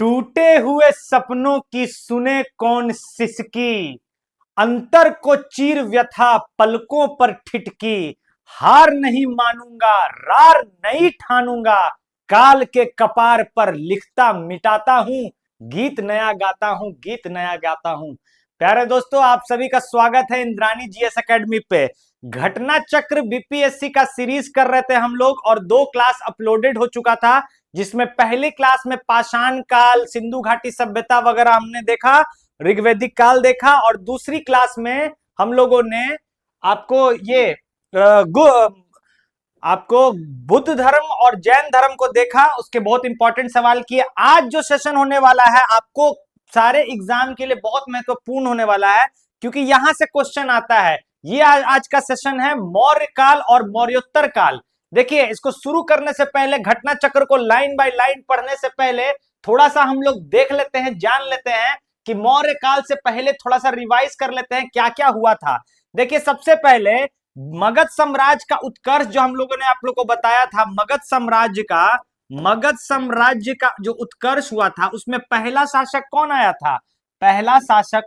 टूटे हुए सपनों की सुने कौन सिसकी, अंतर को चीर व्यथा पलकों पर ठिठकी। हार नहीं मानूंगा, रार नहीं ठानूंगा, काल के कपार पर लिखता मिटाता हूं, गीत नया गाता हूं, गीत नया गाता हूं। प्यारे दोस्तों, आप सभी का स्वागत है इंद्रानी जीएस एकेडमी पे। घटना चक्र बीपीएससी का सीरीज कर रहे थे हम लोग और 2 क्लास अपलोडेड हो चुका था, जिसमें पहली क्लास में पाषाण काल, सिंधु घाटी सभ्यता वगैरह हमने देखा, ऋग्वैदिक काल देखा, और दूसरी क्लास में हम लोगों ने आपको ये आपको बुद्ध धर्म और जैन धर्म को देखा, उसके बहुत इंपॉर्टेंट सवाल किए। आज जो सेशन होने वाला है आपको सारे एग्जाम के लिए बहुत महत्वपूर्ण होने वाला है, क्योंकि यहां से क्वेश्चन आता है। ये आज का सेशन है मौर्य काल और मौर्योत्तर काल। देखिए, इसको शुरू करने से पहले, घटना चक्र को लाइन बाय लाइन पढ़ने से पहले थोड़ा सा हम लोग देख लेते हैं, जान लेते हैं कि मौर्य काल से पहले थोड़ा सा रिवाइज कर लेते हैं क्या क्या हुआ था। देखिए, सबसे पहले मगध साम्राज्य का उत्कर्ष जो हम लोगों ने आप लोग को बताया था, मगध साम्राज्य का जो उत्कर्ष हुआ था, उसमें पहला शासक कौन आया था? पहला शासक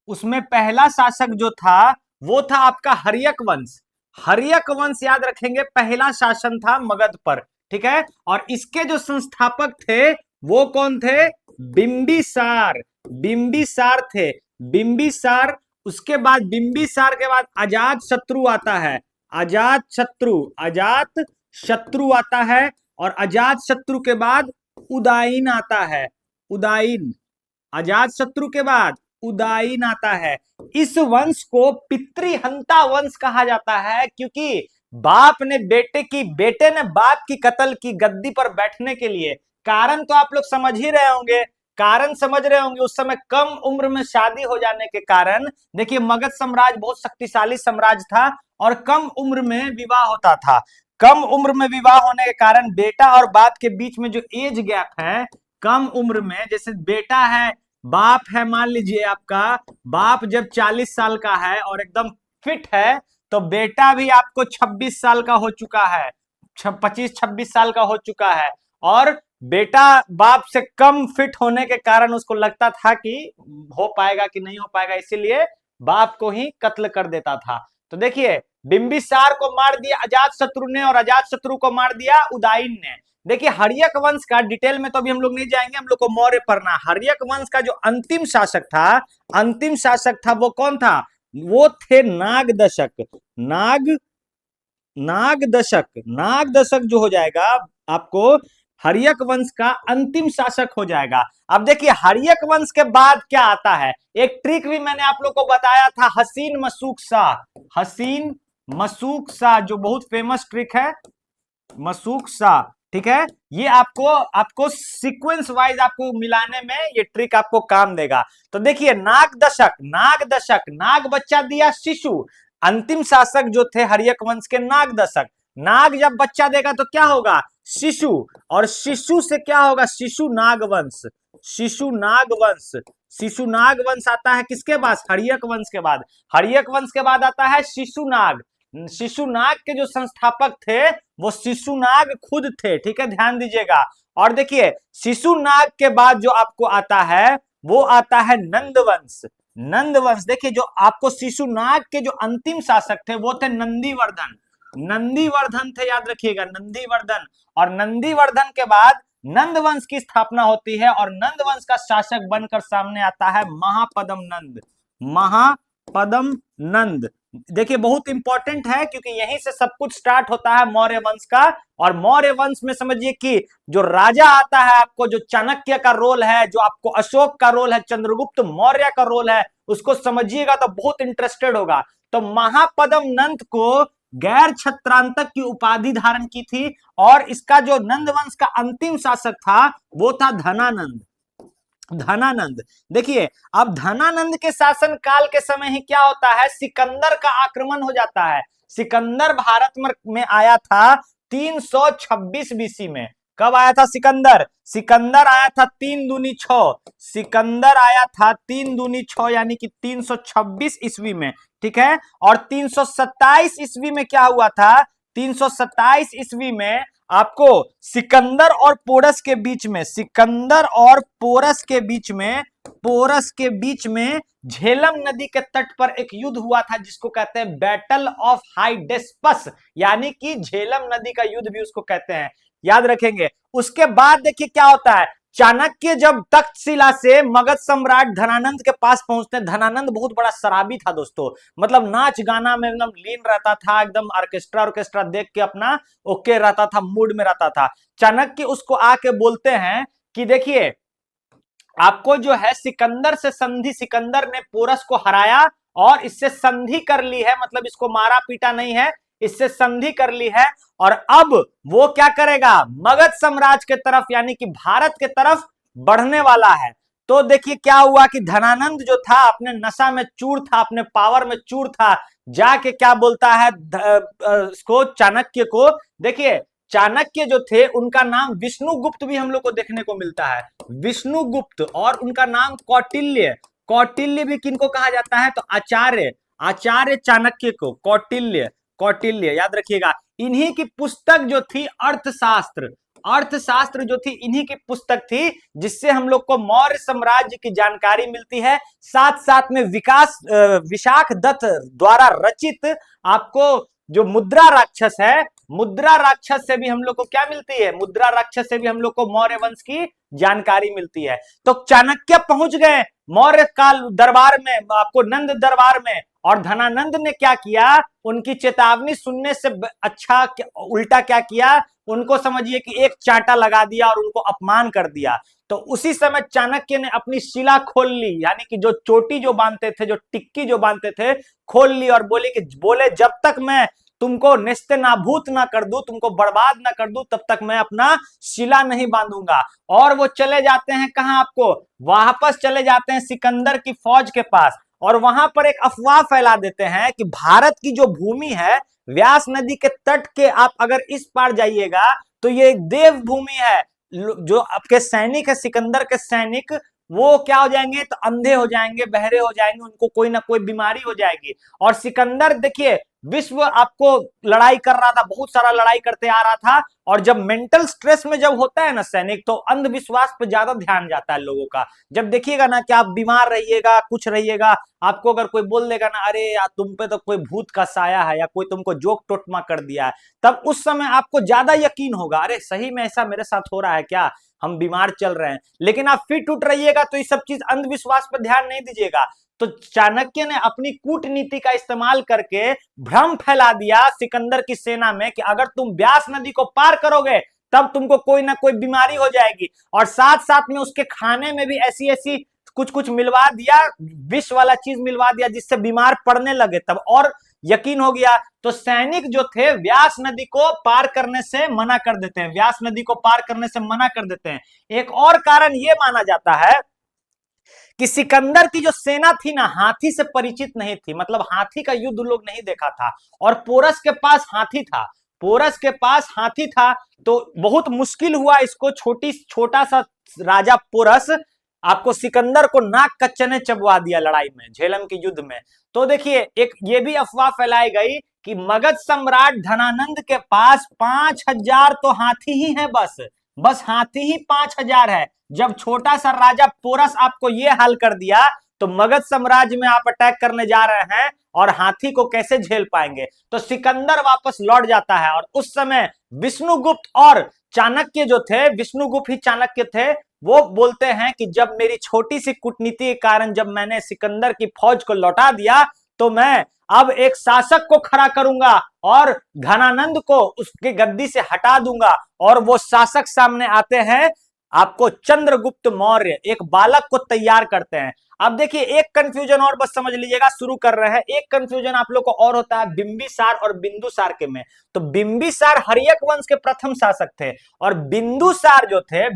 उसमें पहला शासक जो था वो था आपका हर्यक वंश। हर्यक वंश याद रखेंगे, पहला शासन था मगध पर, ठीक है। और इसके जो संस्थापक थे वो कौन थे? बिंबिसार। बिंबिसार थे, बिंबिसार। उसके बाद बिंबिसार के बाद अजात शत्रु आता है, अजात शत्रु आता है। और अजात शत्रु के बाद उदायीन आता है, उदायीन। अजात शत्रु के बाद उदायीन आता है। इस वंश को पितृहंता वंश कहा जाता है, क्योंकि बेटे ने बाप की कत्ल की गद्दी पर बैठने के लिए। कारण तो आप लोग समझ ही रहे होंगे, कारण समझ रहे होंगे। उस समय कम उम्र में शादी हो जाने के कारण, देखिए मगध साम्राज्य बहुत शक्तिशाली साम्राज्य था और कम उम्र में विवाह होता था। कम उम्र में विवाह होने के कारण बेटा और बाप के बीच में जो एज गैप है, कम उम्र में, जैसे बेटा है, बाप है, मान लीजिए आपका बाप जब 40 साल का है और एकदम फिट है, तो बेटा भी आपको 26 साल का हो चुका है, 25-26 साल का हो चुका है। और बेटा बाप से कम फिट होने के कारण उसको लगता था कि हो पाएगा कि नहीं हो पाएगा, इसीलिए बाप को ही कत्ल कर देता था। तो देखिए, बिंबिसार को मार दिया अजात शत्रु ने और अजात शत्रु को मार दिया उदायीन ने। देखिए, हर्यक वंश का डिटेल में तो अभी हम लोग नहीं जाएंगे, हम लोग को मौर्य पढ़ना। हर्यक वंश का जो अंतिम शासक था वो कौन था? वो थे नागदशक। नागदशक जो हो जाएगा आपको हर्यक वंश का अंतिम शासक हो जाएगा। अब देखिए, हर्यक वंश के बाद क्या आता है, एक ट्रिक भी मैंने आप लोग को बताया था, हसीन मशूक शाह, जो बहुत फेमस ट्रिक है, मशूक शाह, ठीक है। ये आपको सीक्वेंस वाइज आपको मिलाने में ये ट्रिक आपको काम देगा। तो देखिए, नाग बच्चा दिया शिशु। अंतिम शासक जो थे हर्यक वंश के, नागदशक। नाग जब बच्चा देगा तो क्या होगा? शिशु। और शिशु से क्या होगा? शिशु नाग वंश आता है किसके पास? हर्यक वंश के बाद। हर्यक वंश के बाद आता है शिशुनाग। शिशुनाग के जो संस्थापक थे वो शिशुनाग खुद थे, ठीक है, ध्यान दीजिएगा। और देखिए, शिशुनाग के बाद जो आपको आता है वो आता है नंदवंश। देखिए, जो आपको शिशुनाग के जो अंतिम शासक थे वो थे नंदीवर्धन थे, याद रखिएगा, नंदीवर्धन। और नंदीवर्धन के बाद नंदवंश की स्थापना होती है और नंदवंश का शासक बनकर सामने आता है महापदम नंद। देखिए, बहुत इंपॉर्टेंट है, क्योंकि यहीं से सब कुछ स्टार्ट होता है मौर्य वंश का। और मौर्य वंश में समझिए कि जो राजा आता है आपको, जो चाणक्य का रोल है, जो आपको अशोक का रोल है, चंद्रगुप्त मौर्य का रोल है, उसको समझिएगा तो बहुत इंटरेस्टेड होगा। तो महापदम नंद को गैर छत्रांतक की उपाधि धारण की थी। और इसका जो नंदवंश का अंतिम शासक था वो था धनानंद। देखिए, अब धनानंद के शासन काल के समय ही क्या होता है, सिकंदर का आक्रमण हो जाता है। सिकंदर भारत में आया था 326 बीसी में। कब आया था सिकंदर? सिकंदर आया था 3 दूनी 6। सिकंदर आया था 3 दूनी 6, यानी कि 326 ईस्वी में, ठीक है। और 327 ईस्वी में क्या हुआ था? 327 ईस्वी में आपको सिकंदर और पोरस के बीच में, सिकंदर और पोरस के बीच में झेलम नदी के तट पर एक युद्ध हुआ था जिसको कहते हैं बैटल ऑफ हाइडेस्पस, यानी कि झेलम नदी का युद्ध भी उसको कहते हैं, याद रखेंगे। उसके बाद देखिए क्या होता है, चाणक्य जब तक्षशिला से मगध सम्राट धनानंद के पास पहुंचते हैं, धनानंद बहुत बड़ा शराबी था दोस्तों, मतलब नाच गाना में एकदम लीन रहता था, एकदम ऑर्केस्ट्रा देख के अपना ओके रहता था, मूड में रहता था। चाणक्य उसको आके बोलते हैं कि देखिए आपको जो है सिकंदर से संधि, सिकंदर ने पोरस को हराया और इससे संधि कर ली है, मतलब इसको मारा पीटा नहीं है, इससे संधि कर ली है, और अब वो क्या करेगा, मगध साम्राज्य के तरफ यानी कि भारत के तरफ बढ़ने वाला है। तो देखिए क्या हुआ कि धनानंद जो था अपने नशा में चूर था, अपने पावर में चूर था, जाके क्या बोलता है इसको चाणक्य को। देखिए चाणक्य जो थे उनका नाम विष्णुगुप्त भी हम लोग को देखने को मिलता है, विष्णुगुप्त, और उनका नाम कौटिल्य, कौटिल्य भी किनको कहा जाता है, तो आचार्य चाणक्य को कौटिल्य, कौटिल्य याद रखिएगा। इन्हीं की पुस्तक जो थी अर्थशास्त्र, अर्थशास्त्र जो थी इन्हीं की पुस्तक थी, जिससे हम लोग को मौर्य साम्राज्य की जानकारी मिलती है। साथ साथ में विशाख दत्त द्वारा रचित आपको जो मुद्रा राक्षस है, मुद्रा राक्षस से भी हम लोग को क्या मिलती है, मुद्रा राक्षस से भी हम लोग को मौर्य वंश की जानकारी मिलती है। तो चाणक्य पहुंच गए मौर्य काल दरबार में, आपको नंद दरबार में, और धनानंद ने क्या किया, उनकी चेतावनी सुनने से अच्छा उल्टा क्या किया, उनको समझिए कि एक चांटा लगा दिया और उनको अपमान कर दिया। तो उसी समय चाणक्य ने अपनी शिला खोल ली, यानी कि जो चोटी जो बांधते थे, जो टिक्की जो बांधते थे, खोल ली और बोले जब तक मैं तुमको नेस्ते नाबूद ना कर दूं, तुमको बर्बाद ना कर दूं, तब तक मैं अपना शिला नहीं बांधूंगा। और वो चले जाते हैं कहां, आपको वापस चले जाते हैं सिकंदर की फौज के पास, और वहां पर एक अफवाह फैला देते हैं कि भारत की जो भूमि है, व्यास नदी के तट के आप अगर इस पार जाइएगा तो ये एक देव भूमि है। जो आपके सैनिक है, सिकंदर के सैनिक, वो क्या हो जाएंगे, तो अंधे हो जाएंगे, बहरे हो जाएंगे, उनको कोई ना कोई बीमारी हो जाएगी। और सिकंदर देखिए विश्व आपको लड़ाई कर रहा था, बहुत सारा लड़ाई करते आ रहा था, और जब मेंटल स्ट्रेस में जब होता है ना सैनिक, तो अंधविश्वास पे ज्यादा ध्यान जाता है लोगों का। जब देखिएगा ना कि आप बीमार रहिएगा, कुछ रहिएगा, आपको अगर कोई बोल देगा ना, अरे यार तुम पे तो कोई भूत का साया है, या कोई तुमको जोक टोटमा कर दिया है, तब उस समय आपको ज्यादा यकीन होगा, अरे सही में ऐसा मेरे साथ हो रहा है क्या, हम बीमार चल रहे हैं। लेकिन आप फिट उठ रहिएगा तो ये सब चीज अंधविश्वास पर ध्यान नहीं दीजिएगा। तो चाणक्य ने अपनी कूटनीति का इस्तेमाल करके भ्रम फैला दिया सिकंदर की सेना में कि अगर तुम व्यास नदी को पार करोगे तब तुमको कोई ना कोई बीमारी हो जाएगी, और साथ साथ में उसके खाने में भी ऐसी ऐसी कुछ कुछ मिलवा दिया, विष वाला चीज मिलवा दिया, जिससे बीमार पड़ने लगे, तब और यकीन हो गया। तो सैनिक जो थे व्यास नदी को पार करने से मना कर देते हैं, व्यास नदी को पार करने से मना कर देते हैं। एक और कारण यह माना जाता है कि सिकंदर की जो सेना थी ना, हाथी से परिचित नहीं थी, मतलब हाथी का युद्ध लोग नहीं देखा था, और पोरस के पास हाथी था, पोरस के पास हाथी था, तो बहुत मुश्किल हुआ इसको, छोटा सा राजा पोरस आपको सिकंदर को नाक कच्चने चबवा दिया लड़ाई में, झेलम के युद्ध में। तो देखिए एक ये भी अफवाह फैलाई गई कि मगध सम्राट धनानंद के पास 5000 तो हाथी ही है, बस हाथी ही 5000 है। जब छोटा सा राजा पोरस आपको ये हाल कर दिया, तो मगध साम्राज्य में आप अटैक करने जा रहे हैं और हाथी को कैसे झेल पाएंगे। तो सिकंदर वापस लौट जाता है, और उस समय विष्णुगुप्त और चाणक्य जो थे, विष्णुगुप्त ही चाणक्य थे, वो बोलते हैं कि जब मेरी छोटी सी कूटनीति के कारण जब मैंने सिकंदर की फौज को लौटा दिया, तो मैं अब एक शासक को खड़ा करूंगा और धनानंद को उसके गद्दी से हटा दूंगा। और वो शासक सामने आते हैं, आपको चंद्रगुप्त मौर्य एक बालक को तैयार करते हैं। अब देखिए एक कंफ्यूजन और बस समझ लीजिएगा, शुरू कर रहे हैं। एक कंफ्यूजन आप लोग को और होता है बिंबिसार और बिंदुसार के में। तो बिंबिसार हर्यक वंश के प्रथम शासक थे, और बिंदुसार जो थे,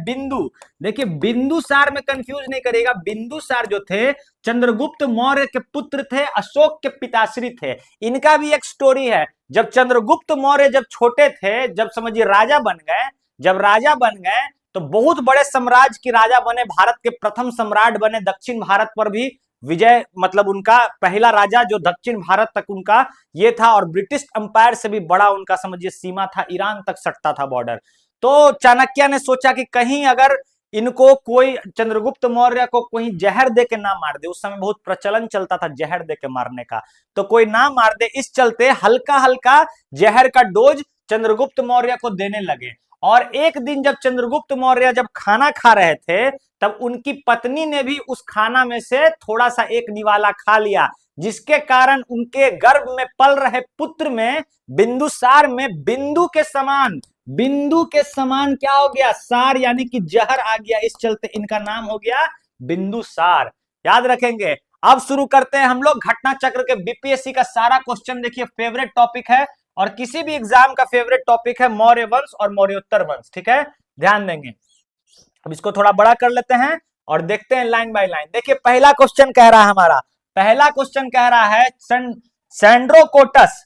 देखिए बिंदुसार में कंफ्यूज नहीं करिएगा, बिंदुसार जो थे चंद्रगुप्त मौर्य के पुत्र थे, अशोक के पिताश्री थे। इनका भी एक स्टोरी है। जब चंद्रगुप्त मौर्य जब छोटे थे, जब समझिए राजा बन गए, जब राजा बन गए तो बहुत बड़े साम्राज्य के राजा बने, भारत के प्रथम सम्राट बने, दक्षिण भारत पर भी विजय मतलब उनका पहला राजा जो दक्षिण भारत तक उनका ये था, और ब्रिटिश अंपायर से भी बड़ा उनका समझिए सीमा था, ईरान तक सटता था बॉर्डर। तो चाणक्य ने सोचा कि कहीं अगर इनको कोई चंद्रगुप्त मौर्य को कोई जहर दे के ना मार दे, उस समय बहुत प्रचलन चलता था जहर दे के मारने का, तो कोई ना मार दे, इस चलते हल्का हल्का जहर का डोज चंद्रगुप्त मौर्य को देने लगे। और एक दिन जब चंद्रगुप्त मौर्य जब खाना खा रहे थे, तब उनकी पत्नी ने भी उस खाना में से थोड़ा सा एक निवाला खा लिया, जिसके कारण उनके गर्भ में पल रहे पुत्र में बिंदुसार में बिंदु के समान क्या हो गया, सार यानी कि जहर आ गया, इस चलते इनका नाम हो गया बिंदुसार। याद रखेंगे। अब शुरू करते हैं हम लोग घटना चक्र के। बीपीएससी का सारा क्वेश्चन देखिए फेवरेट टॉपिक है, और किसी भी एग्जाम का फेवरेट टॉपिक है मौर्य वंश और मौर्योत्तर वंश, ठीक है, ध्यान देंगे। अब इसको थोड़ा बड़ा कर लेते हैं और देखते हैं लाइन बाय लाइन। देखिए पहला क्वेश्चन कह रहा है हमारा, पहला क्वेश्चन कह रहा है सैंड्रोकोटस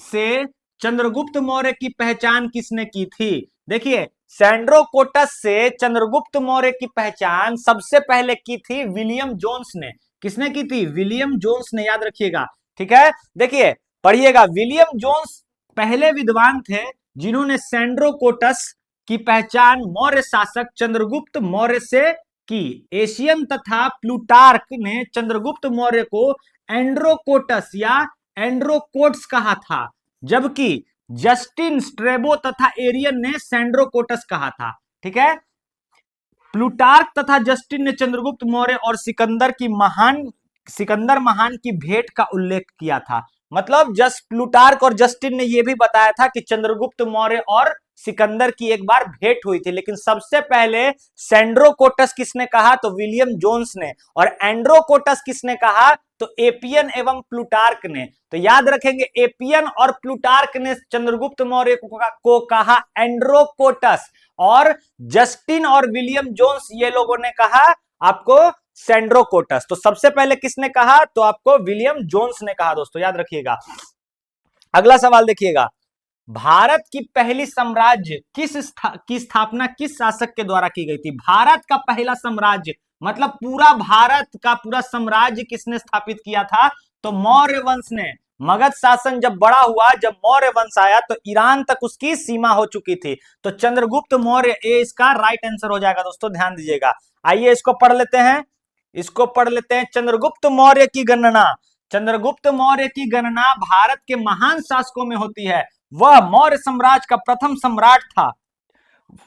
से चंद्रगुप्त मौर्य की पहचान किसने की थी। देखिए सैंड्रोकोटस से चंद्रगुप्त मौर्य की पहचान सबसे पहले की थी विलियम जोन्स ने। किसने की थी? विलियम जोन्स ने, याद रखिएगा, ठीक है। देखिए पढ़िएगा, विलियम जोन्स पहले विद्वान थे जिन्होंने सैंड्रोकोटस की पहचान मौर्य शासक चंद्रगुप्त मौर्य से की। एशियन तथा प्लूटार्क ने चंद्रगुप्त मौर्य को एंड्रोकोटस या एंड्रोकोट्स कहा था, जबकि जस्टिन स्ट्रेबो तथा एरियन ने सैंड्रोकोटस कहा था, ठीक है। प्लूटार्क तथा जस्टिन ने चंद्रगुप्त मौर्य और सिकंदर महान की भेंट का उल्लेख किया था। मतलब प्लूटार्क और जस्टिन ने यह भी बताया था कि चंद्रगुप्त मौर्य और सिकंदर की एक बार भेंट हुई थी, लेकिन सबसे पहले सैंड्रोकोटस किसने कहा? तो विलियम जोन्स ने। और एंड्रोकोटस किसने कहा? तो एपियन एवं प्लूटार्क ने। तो याद रखेंगे, एपियन और प्लूटार्क ने चंद्रगुप्त मौर्य को कहा एंड्रोकोटस, और जस्टिन और विलियम जोन्स ये लोगों ने कहा आपको सैंड्रोकोटस। तो सबसे पहले किसने कहा? तो आपको विलियम जोन्स ने कहा। दोस्तों याद रखिएगा। अगला सवाल देखिएगा, भारत की पहली साम्राज्य की स्थापना किस शासक के द्वारा की गई थी? भारत का पहला साम्राज्य मतलब पूरा भारत का पूरा साम्राज्य किसने स्थापित किया था? तो मौर्य वंश ने। मगध शासन जब बड़ा हुआ, जब मौर्य वंश आया, तो ईरान तक उसकी सीमा हो चुकी थी। तो चंद्रगुप्त मौर्य, ये इसका राइट आंसर हो जाएगा। दोस्तों ध्यान दीजिएगा। आइए इसको पढ़ लेते हैं, चंद्रगुप्त मौर्य की गणना। चंद्रगुप्त मौर्य की गणना भारत के महान शासकों में होती है। वह मौर्य साम्राज्य का प्रथम सम्राट था।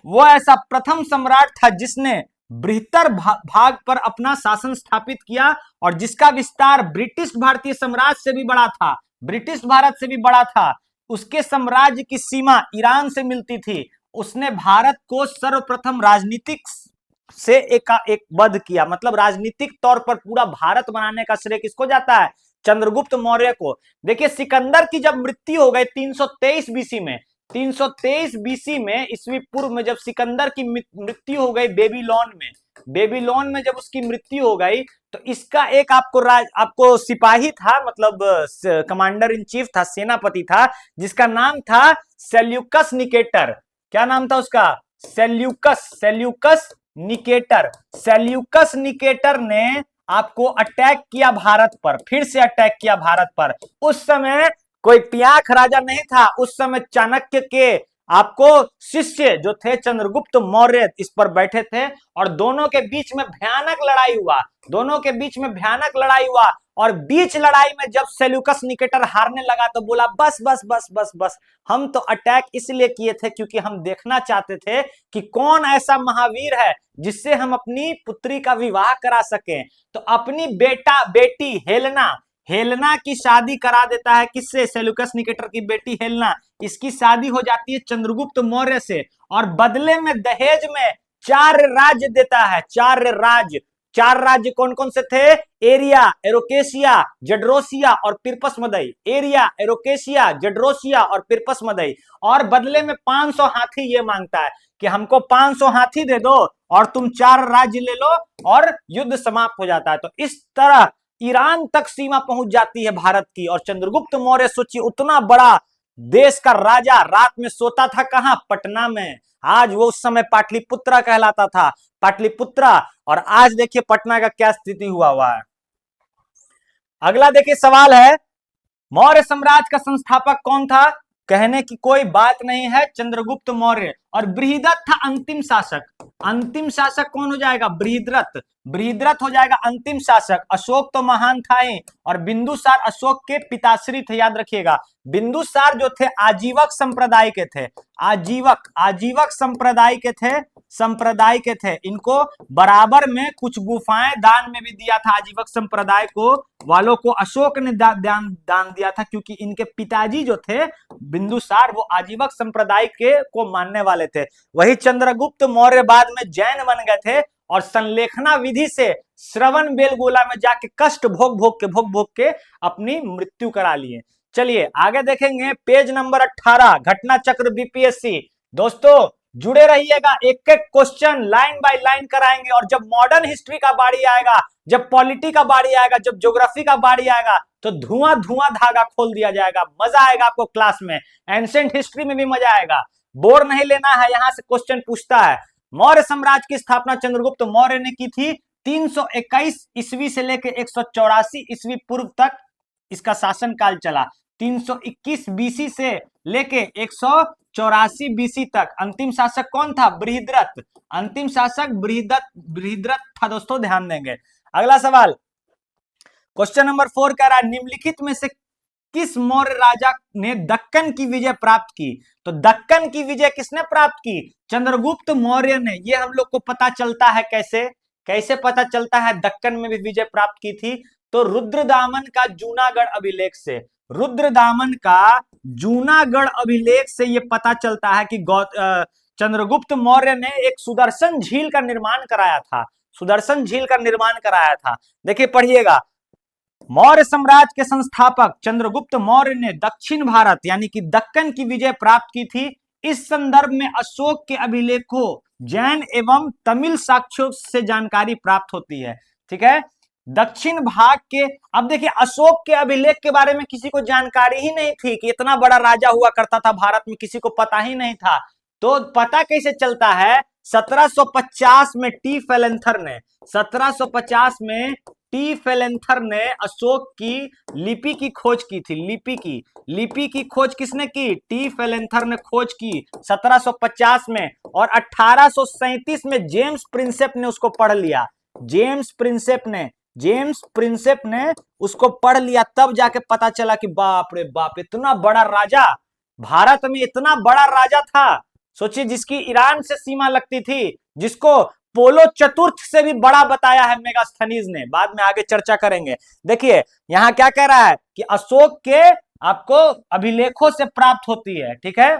वह ऐसा प्रथम सम्राट था जिसने बृहत्तर भाग पर अपना शासन स्थापित किया, और जिसका विस्तार ब्रिटिश भारतीय साम्राज्य से भी बड़ा था, ब्रिटिश भारत से भी बड़ा था। उसके साम्राज्य की सीमा ईरान से मिलती थी। उसने भारत को सर्वप्रथम राजनीतिक से एक वध किया, मतलब राजनीतिक तौर पर पूरा भारत बनाने का श्रेय किसको जाता है? चंद्रगुप्त मौर्य को। देखिए सिकंदर की जब मृत्यु हो गई 323 बीसी में, 323 बीसी में, ईस्वी पूर्व में, जब सिकंदर की मृत्यु हो गई बेबीलोन में जब उसकी मृत्यु हो गई, तो इसका एक आपको सिपाही था, मतलब कमांडर इन चीफ था, सेनापति था, जिसका नाम था सेल्यूकस निकेटर। क्या नाम था उसका? सेल्यूकस निकेटर ने आपको अटैक किया भारत पर, फिर से अटैक किया भारत पर। उस समय कोई पियाख राजा नहीं था, उस समय चाणक्य के आपको शिष्य जो थे चंद्रगुप्त मौर्य इस पर बैठे थे, और दोनों के बीच में भयानक लड़ाई हुआ। और बीच लड़ाई में जब सेल्यूकस निकेटर हारने लगा, तो बोला बस बस बस बस बस, हम तो अटैक इसलिए किए थे क्योंकि हम देखना चाहते थे कि कौन ऐसा महावीर है जिससे हम अपनी पुत्री का विवाह करा सकें। तो अपनी बेटी हेलेना की शादी करा देता है। किससे? सेल्यूकस निकेटर की बेटी हेलेना। इसकी शादी हो जाती है चंद्रगुप्त मौर्य से, और बदले में दहेज में 4 राज्य देता है। 4 राज्य कौन कौन से थे? एरिया, एरोकेशिया, जड्रोसिया और पिरपस मदई। और बदले में 500 हाथी ये मांगता है कि हमको 500 हाथी दे दो और तुम 4 राज्य ले लो, और युद्ध समाप्त हो जाता है। तो इस तरह ईरान तक सीमा पहुंच जाती है भारत की। और चंद्रगुप्त मौर्य सोचिए, उतना बड़ा देश का राजा रात में सोता था कहां? पटना में। आज वो उस समय पाटलिपुत्रा कहलाता था, पाटलिपुत्रा, और आज देखिए पटना का क्या स्थिति हुआ है। अगला देखिए सवाल है, मौर्य साम्राज्य का संस्थापक कौन था? कहने की कोई बात नहीं है, चंद्रगुप्त मौर्य। और बृहदत्त था अंतिम शासक। अंतिम शासक कौन हो जाएगा? बृहद्रथ। बृहद्रथ हो जाएगा अंतिम शासक। अशोक तो महान था ही, और बिंदुसार अशोक के पिताश्री थे, याद रखिएगा। बिंदुसार जो थे आजीवक संप्रदाय के थे, आजीवक संप्रदाय के थे। इनको बराबर में कुछ गुफाएं दान में भी दिया था आजीवक संप्रदाय को वालों को, अशोक ने दान दिया था, क्योंकि इनके पिताजी जो थे बिंदुसार वो आजीवक संप्रदाय के को मानने वाले थे। वही चंद्रगुप्त मौर्य बाद में जैन बन गए थे, और संलेखना विधि से श्रवण बेलगोला में जाके कष्ट भोग के अपनी मृत्यु करा लिए। चलिए आगे देखेंगे, पेज नंबर 18, घटना चक्र बीपीएससी। दोस्तों जुड़े रहिएगा, एक एक क्वेश्चन लाइन बाय लाइन कराएंगे, और जब मॉडर्न हिस्ट्री का बारी आएगा, जब पॉलिटी का बारी आएगा, जब ज्योग्राफी का बारी आएगा, तो धुआं धागा खोल दिया जाएगा। मजा आएगा आपको क्लास में, एंशिएंट हिस्ट्री में भी मजा आएगा, बोर नहीं लेना है। यहां से क्वेश्चन पूछता है, मौर्य साम्राज्य की स्थापना चंद्रगुप्त मौर्य ने की थी। 321 ईस्वी से लेकर 184 ईस्वी पूर्व तक इसका शासनकाल चला। 321 बीसी से लेके 184 बीसी तक। अंतिम शासक कौन था? बृहद्रथ। अंतिम शासक बृहद्रथ था दोस्तों, ध्यान देंगे। अगला सवाल, क्वेश्चन नंबर 4 कह रहा है, निम्नलिखित में से किस मौर्य राजा ने दक्कन की विजय प्राप्त की? तो दक्कन की विजय किसने प्राप्त की? चंद्रगुप्त मौर्य ने। ये हम लोग को पता चलता है कैसे पता चलता है दक्कन में भी विजय प्राप्त की थी? तो रुद्रदामन का जूनागढ़ अभिलेख से। रुद्रदामन का जूनागढ़ अभिलेख से ये पता चलता है कि चंद्रगुप्त मौर्य ने एक सुदर्शन झील का निर्माण कराया था। सुदर्शन झील का निर्माण कराया था। देखिए पढ़िएगा, मौर्य साम्राज्य के संस्थापक चंद्रगुप्त मौर्य ने दक्षिण भारत यानी कि दक्कन की विजय प्राप्त की थी। इस संदर्भ में अशोक के अभिलेखों, जैन एवं तमिल साक्ष्यों से जानकारी प्राप्त होती है। ठीक है, दक्षिण भाग के, अब देखिए अशोक के अभिलेख के बारे में किसी को जानकारी ही नहीं थी कि इतना बड़ा राजा हुआ करता था भारत में, किसी को पता ही नहीं था। तो पता कैसे चलता है? 1750 में टी फैलेंथर ने 1750 में टी फैलेंथर ने अशोक की लिपि की खोज की थी। लिपि की खोज किसने की? टी फैलेंथर ने खोज की 1750 में, और 1837 में जेम्स प्रिंसेप ने उसको पढ़ लिया। जेम्स प्रिंसेप ने उसको पढ़ लिया, तब जाके पता चला कि बाप रे बाप, इतना बड़ा राजा, भारत में इतना बड़ा राजा था। सोचिए, जिसकी ईरान से सीमा लगती थी, जिसको पोलो चतुर्थ से भी बड़ा बताया है मेगास्थनीज ने, बाद में आगे चर्चा करेंगे। देखिए यहां क्या कह रहा है कि अशोक के आपको अभिलेखों से प्राप्त होती है, ठीक है,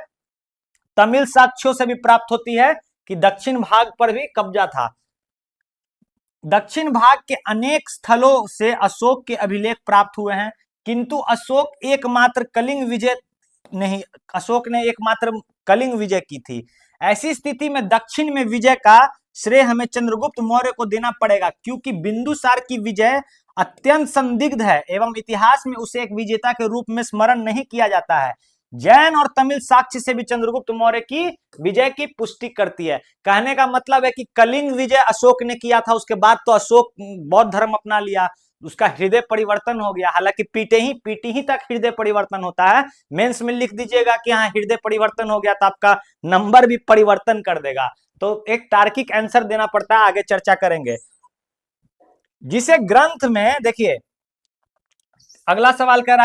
तमिल साक्ष्यों से भी प्राप्त होती है कि दक्षिण भाग पर भी कब्जा था। दक्षिण भाग के अनेक स्थलों से अशोक के अभिलेख प्राप्त हुए हैं, किंतु अशोक ने एकमात्र कलिंग विजय की थी। ऐसी स्थिति में दक्षिण में विजय का श्रेय हमें चंद्रगुप्त मौर्य को देना पड़ेगा, क्योंकि बिंदुसार की विजय अत्यंत संदिग्ध है एवं इतिहास में उसे एक विजेता के रूप में स्मरण नहीं किया जाता है। जैन और तमिल साक्ष्य से भी चंद्रगुप्त मौर्य की विजय की पुष्टि करती है। कहने का मतलब है कि कलिंग विजय अशोक ने किया था, उसके बाद तो अशोक बौद्ध धर्म अपना लिया, उसका हृदय परिवर्तन हो गया। हालांकि पीटी ही तक हृदय परिवर्तन होता है। मेंस में लिख दीजिएगा कि हाँ हृदय परिवर्तन हो गया, तो आपका नंबर भी परिवर्तन कर देगा। तो एक तार्किक आंसर देना पड़ता है, आगे चर्चा करेंगे। जिसे ग्रंथ में, देखिए अगला सवाल कह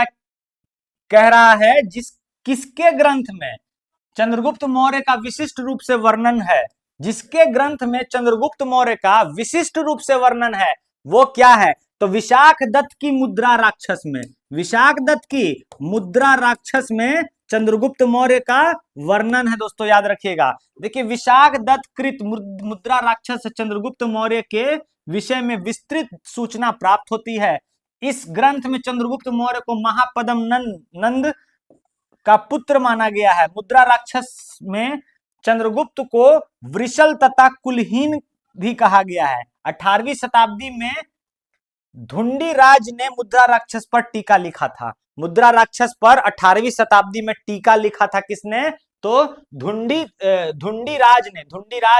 रहा है किसके ग्रंथ में चंद्रगुप्त मौर्य का विशिष्ट रूप से वर्णन है? जिसके ग्रंथ में चंद्रगुप्त मौर्य का विशिष्ट रूप से वर्णन है वो क्या है? तो विशाख दत्त की मुद्रा राक्षस में, विशाख दत्त की मुद्रा राक्षस में चंद्रगुप्त मौर्य का वर्णन है। दोस्तों याद रखिएगा, देखिए विशाख दत्त कृत मुद्रा राक्षस से चंद्रगुप्त मौर्य के विषय में विस्तृत सूचना प्राप्त होती है। इस ग्रंथ में चंद्रगुप्त मौर्य को महापद्म नंद का पुत्र माना गया है। मुद्रा राक्षस में चंद्रगुप्त को वृषल तथा कुलहीन भी कहा गया है। 18वीं शताब्दी में धुंडी राज ने मुद्रा राक्षस पर टीका लिखा था। मुद्रा राक्षस पर 18वीं शताब्दी में टीका लिखा था किसने? तो धुंडीराज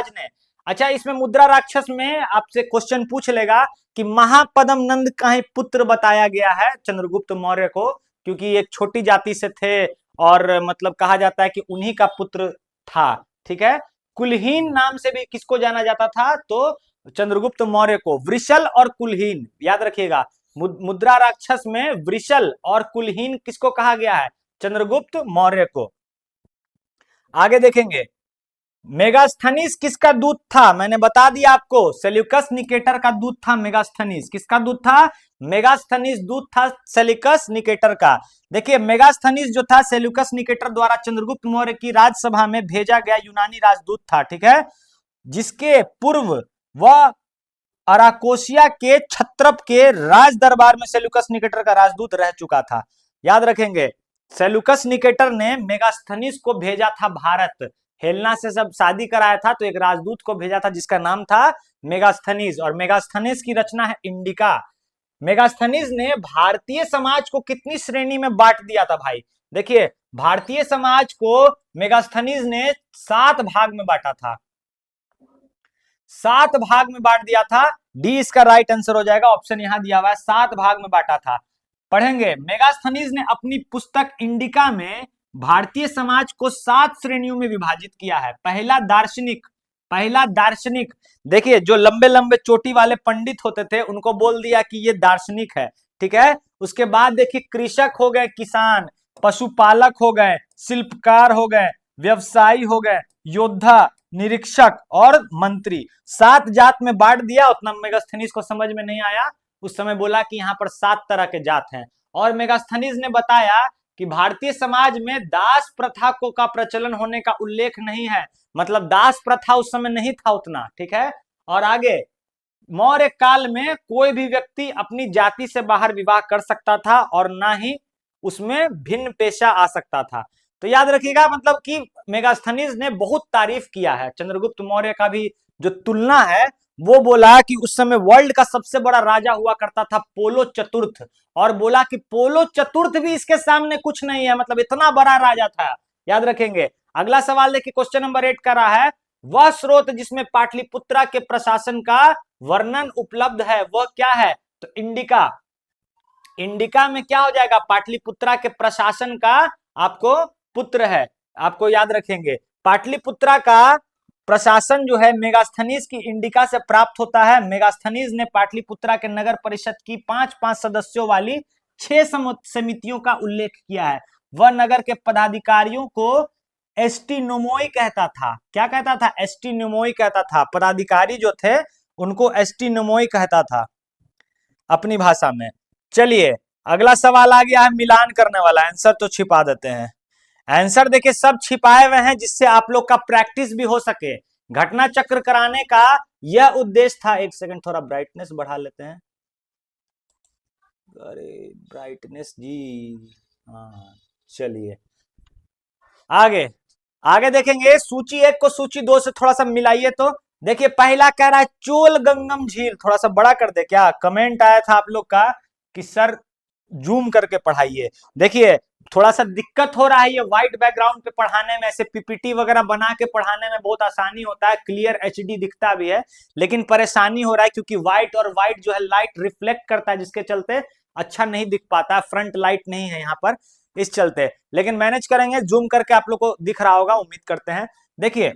ने। अच्छा, इसमें मुद्रा राक्षस में आपसे क्वेश्चन पूछ लेगा कि महापद्म नंद का ही पुत्र बताया गया है चंद्रगुप्त मौर्य को, क्योंकि एक छोटी जाति से थे और मतलब कहा जाता है कि उन्हीं का पुत्र था। ठीक है, कुलहीन नाम से भी किसको जाना जाता था? तो चंद्रगुप्त मौर्य को। वृषल और कुलहीन याद रखिएगा, मुद्रा राक्षस में वृषल और कुलहीन किसको कहा गया है? चंद्रगुप्त मौर्य को। आगे देखेंगे, मेगास्थनीज किसका दूत था? मैंने बता दिया आपको, सेल्यूकस निकेटर का दूत था मेगास्थनीज। किसका दूत था? मेगास्थनीज दूत था सेल्यूकस निकेटर का। देखिए, मेगास्थनीज जो था सेल्यूकस निकेटर द्वारा चंद्रगुप्त मौर्य की राजसभा में भेजा गया यूनानी राजदूत था। ठीक है, जिसके पूर्व वह अराकोसिया के क्षत्रप के राज दरबार में सेल्यूकस निकेटर का राजदूत रह चुका था। याद रखेंगे, सेल्यूकस निकेटर ने मेगास्थनीज को भेजा था भारत। हेलना से सब शादी कराया था तो एक राजदूत को भेजा था जिसका नाम था मेगास्थनीज, और मेगास्थनीज की रचना है इंडिका। मेगास्थनीज ने भारतीय समाज को कितनी श्रेणी में बांट दिया था भाई? देखिए, भारतीय समाज को मेगास्थनीज ने 7 भाग में बांटा था। 7 भाग में बांट दिया था। डी इसका राइट आंसर हो जाएगा, ऑप्शन यहां दिया हुआ है, 7 भाग में बांटा था। पढ़ेंगे, मेगास्थनीज ने अपनी पुस्तक इंडिका में भारतीय समाज को 7 श्रेणियों में विभाजित किया है। पहला दार्शनिक। देखिए, जो लंबे लंबे चोटी वाले पंडित होते थे उनको बोल दिया कि ये दार्शनिक है। ठीक है, उसके बाद देखिए, कृषक हो गए, किसान, पशुपालक हो गए, शिल्पकार हो गए, व्यवसायी हो गए, योद्धा, निरीक्षक और मंत्री। 7 जात में बांट दिया। उतना मेगास्थनीज को समझ में नहीं आया, उस समय बोला कि यहाँ पर 7 तरह के जात हैं। और मेगास्थनीज ने बताया कि भारतीय समाज में दास प्रथा को का प्रचलन होने का उल्लेख नहीं है, मतलब दास प्रथा उस समय नहीं था उतना। ठीक है, और आगे, मौर्य काल में कोई भी व्यक्ति अपनी जाति से बाहर विवाह कर सकता था और ना ही उसमें भिन्न पेशा आ सकता था। तो याद रखिएगा, मतलब कि मेगास्थनीज ने बहुत तारीफ किया है चंद्रगुप्त मौर्य का भी। जो तुलना है वो बोला कि उस समय वर्ल्ड का सबसे बड़ा राजा हुआ करता था पोलो चतुर्थ, और बोला कि पोलो चतुर्थ भी इसके सामने कुछ नहीं है, मतलब इतना बड़ा राजा था। याद रखेंगे। अगला सवाल देखिए, क्वेश्चन नंबर 8 का रहा है, वह स्रोत जिसमें पाटलिपुत्रा के प्रशासन का वर्णन उपलब्ध है वह क्या है? तो इंडिका। इंडिका में क्या हो जाएगा? पाटलिपुत्रा के प्रशासन का आपको पुत्र है। आपको याद रखेंगे, पाटलिपुत्रा का प्रशासन जो है मेगास्थनीज की इंडिका से प्राप्त होता है। मेगास्थनीज ने पाटलिपुत्रा के नगर परिषद की 5-5 सदस्यों वाली 6 समितियों का उल्लेख किया है। वह नगर के पदाधिकारियों को एस्टिनोमोई कहता था। क्या कहता था? एस्टिनोमोई कहता था। पदाधिकारी जो थे उनको एस्टिनोमोई कहता था अपनी भाषा में। चलिए, अगला सवाल आ गया है मिलान करने वाला। आंसर तो छिपा देते हैं। आंसर देखिए सब छिपाए हुए हैं जिससे आप लोग का प्रैक्टिस भी हो सके। घटना चक्र कराने का यह उद्देश्य था। एक सेकंड, थोड़ा ब्राइटनेस बढ़ा लेते हैं। अरे ब्राइटनेस जी, हाँ चलिए आगे आगे देखेंगे। सूची 1 को सूची 2 से थोड़ा सा मिलाइए। तो देखिए, पहला कह रहा है चोल गंगम झील। थोड़ा सा बड़ा कर दे क्या? कमेंट आया था आप लोग का कि सर जूम करके पढ़ाइए। देखिए, थोड़ा सा दिक्कत हो रहा है ये व्हाइट बैकग्राउंड पे पढ़ाने में। ऐसे पीपीटी वगैरह बना के पढ़ाने में बहुत आसानी होता है, क्लियर एचडी दिखता भी है, लेकिन परेशानी हो रहा है क्योंकि व्हाइट और व्हाइट जो है लाइट रिफ्लेक्ट करता है, जिसके चलते अच्छा नहीं दिख पाता। फ्रंट लाइट नहीं है यहाँ पर, इस चलते, लेकिन मैनेज करेंगे। जूम करके आप लोग को दिख रहा होगा, उम्मीद करते हैं। देखिए,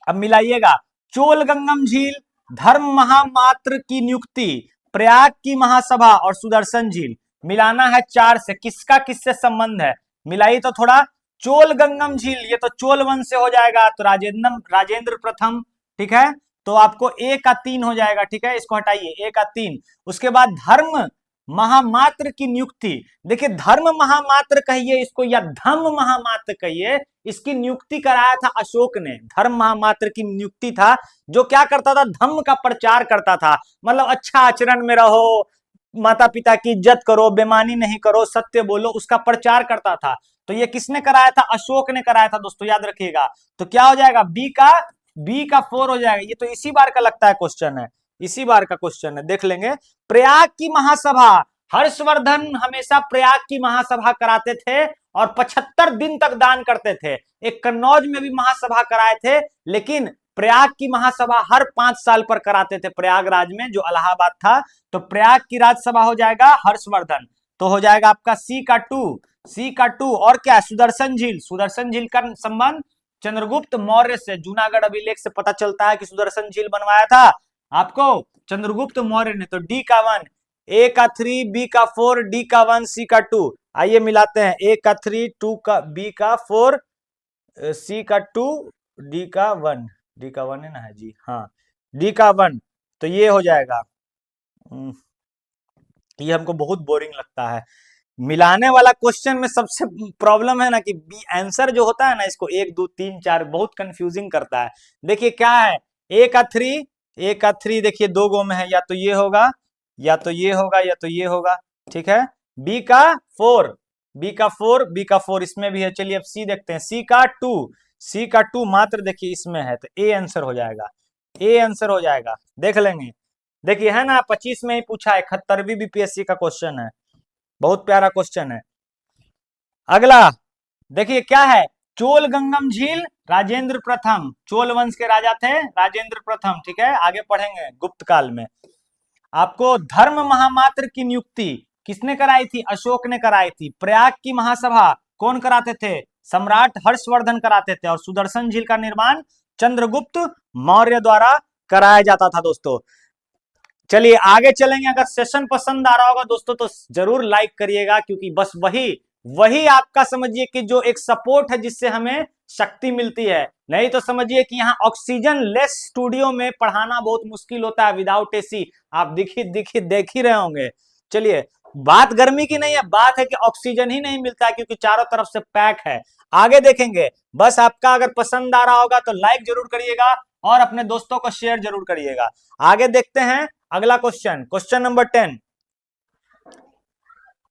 अब मिलाइएगा। चोल गंगम झील, धर्म महामात्र की नियुक्ति, प्रयाग की महासभा और सुदर्शन झील। मिलाना है 4 से। किसका किससे संबंध है? मिलाइए तो थोड़ा। चोल गंगम झील, ये तो चोल वंश से हो जाएगा, तो राजेंद्र प्रथम। ठीक है, तो आपको 1 का 3 हो जाएगा। ठीक है, इसको हटाइए, 1 का 3। उसके बाद धर्म महामात्र की नियुक्ति। देखिए, धर्म महामात्र कहिए इसको या धम्म महामात्र कहिए, इसकी नियुक्ति कराया था अशोक ने। धर्म महामात्र की नियुक्ति था, जो क्या करता था? धम्म का प्रचार करता था, मतलब अच्छा आचरण में रहो, माता पिता की इज्जत करो, बेईमानी नहीं करो, सत्य बोलो, उसका प्रचार करता था। तो ये किसने कराया था? अशोक ने कराया था दोस्तों, याद रखिएगा। तो क्या हो जाएगा? बी का 4 हो जाएगा। ये तो इसी बार का लगता है क्वेश्चन है, इसी बार का क्वेश्चन है, देख लेंगे। प्रयाग की महासभा, हर्षवर्धन हमेशा प्रयाग की महासभा कराते थे और 75 दिन तक दान करते थे। एक कन्नौज में भी महासभा कराए थे, लेकिन प्रयाग की महासभा हर 5 साल पर कराते थे प्रयागराज में, जो इलाहाबाद था। तो प्रयाग की राजसभा हो जाएगा हर्षवर्धन। तो हो जाएगा आपका सी का टू। और क्या, सुदर्शन झील। सुदर्शन झील का संबंध चंद्रगुप्त मौर्य से, जूनागढ़ अभिलेख से पता चलता है कि सुदर्शन झील बनवाया था आपको चंद्रगुप्त मौर्य ने। तो डी का 1, ए का 3, बी का 4, डी का 1, सी का 2। आइए मिलाते हैं, ए का 3, टू का, बी का 4, सी का 2, डी का 1। डी का 1 है ना, है जी, हाँ, डी का 1। तो ये हो जाएगा। ये हमको बहुत बोरिंग लगता है मिलाने वाला क्वेश्चन में। सबसे प्रॉब्लम है ना कि बी आंसर जो होता है ना, इसको 1 2 3 4 बहुत कंफ्यूजिंग करता है। देखिए क्या है, ए का 3, ए का 3 देखिए 2 गो में है, या तो ये होगा, या तो ये होगा, या तो ये होगा, ठीक है। बी का 4, बी का 4, बी का 4 इसमें भी है। चलिए अब सी देखते हैं, सी का 2, सी का 2 मात्र देखिए इसमें है, तो ए आंसर हो जाएगा, ए आंसर हो जाएगा। देख लेंगे, देखिए है ना, 25 में ही पूछा है, 71वीं बीपीएससी का क्वेश्चन है, बहुत प्यारा क्वेश्चन है। अगला देखिए क्या है, चोल गंगम झील राजेंद्र प्रथम, चोल वंश के राजा थे राजेंद्र प्रथम, ठीक है। आगे पढ़ेंगे गुप्त काल में। आपको धर्म महामात्र की नियुक्ति किसने कराई थी? अशोक ने कराई थी। प्रयाग की महासभा कौन कराते थे? सम्राट हर्षवर्धन कराते थे। और सुदर्शन झील का निर्माण चंद्रगुप्त मौर्य द्वारा कराया जाता था दोस्तों। चलिए आगे चलेंगे। अगर सेशन पसंद आ रहा होगा दोस्तों तो जरूर लाइक करिएगा, क्योंकि बस वही आपका समझिए कि जो एक सपोर्ट है जिससे हमें शक्ति मिलती है। नहीं तो समझिए कि यहाँ ऑक्सीजन लेस स्टूडियो में पढ़ाना बहुत मुश्किल होता है विदाउट एसी। आप देख ही रहे होंगे। चलिए, बात गर्मी की नहीं है, बात है कि ऑक्सीजन ही नहीं मिलता है, क्योंकि चारों तरफ से पैक है। आगे देखेंगे। बस आपका अगर पसंद आ रहा होगा तो लाइक जरूर करिएगा और अपने दोस्तों को शेयर जरूर करिएगा। आगे देखते हैं अगला क्वेश्चन, क्वेश्चन नंबर 10।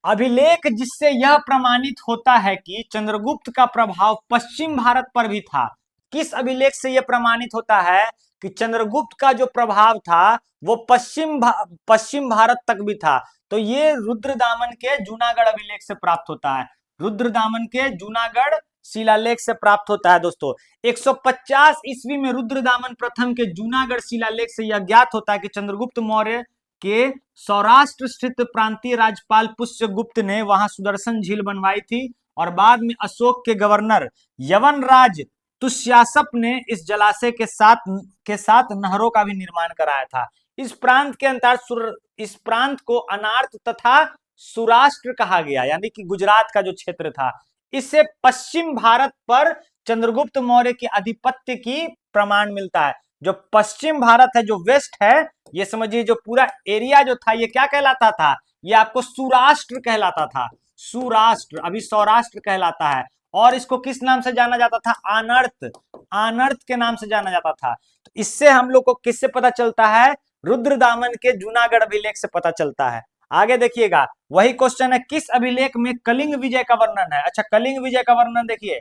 अभिलेख जिससे यह प्रमाणित होता है कि चंद्रगुप्त का प्रभाव पश्चिम भारत पर भी था। किस अभिलेख से यह प्रमाणित होता है कि चंद्रगुप्त का जो प्रभाव था वो पश्चिम भारत तक भी था? तो ये रुद्रदामन के जूनागढ़ अभिलेख से प्राप्त होता है। रुद्रदामन के जूनागढ़ शिलालेख से प्राप्त होता है दोस्तों। 150 ईस्वी में रुद्रदामन प्रथम के जूनागढ़ शिलालेख से यह ज्ञात होता है कि चंद्रगुप्त मौर्य के सौराष्ट्र स्थित प्रांतीय राज्यपाल पुष्यगुप्त ने वहां सुदर्शन झील बनवाई थी। और बाद में अशोक के गवर्नर यवनराज तुष्यासप ने इस जलाशय के साथ नहरों का भी निर्माण कराया था। इस प्रांत के अंतर्गत इस प्रांत को अनार्त तथा सुराष्ट्र कहा गया, यानी कि गुजरात का जो क्षेत्र था। इससे पश्चिम भारत पर चंद्रगुप्त मौर्य के आधिपत्य की प्रमाण मिलता है। जो पश्चिम भारत है, जो वेस्ट है, ये समझिए जो पूरा एरिया जो था ये क्या कहलाता था? ये आपको सुराष्ट्र कहलाता था। सुराष्ट्र अभी सौराष्ट्र कहलाता है। और इसको किस नाम से जाना जाता था? आनर्त, आनर्त के नाम से जाना जाता था। तो इससे हम लोग को किससे पता चलता है? रुद्रदामन के जूनागढ़ अभिलेख से पता चलता है। आगे देखिएगा, वही क्वेश्चन है, किस अभिलेख में कलिंग विजय का वर्णन है? अच्छा, कलिंग विजय का वर्णन देखिए,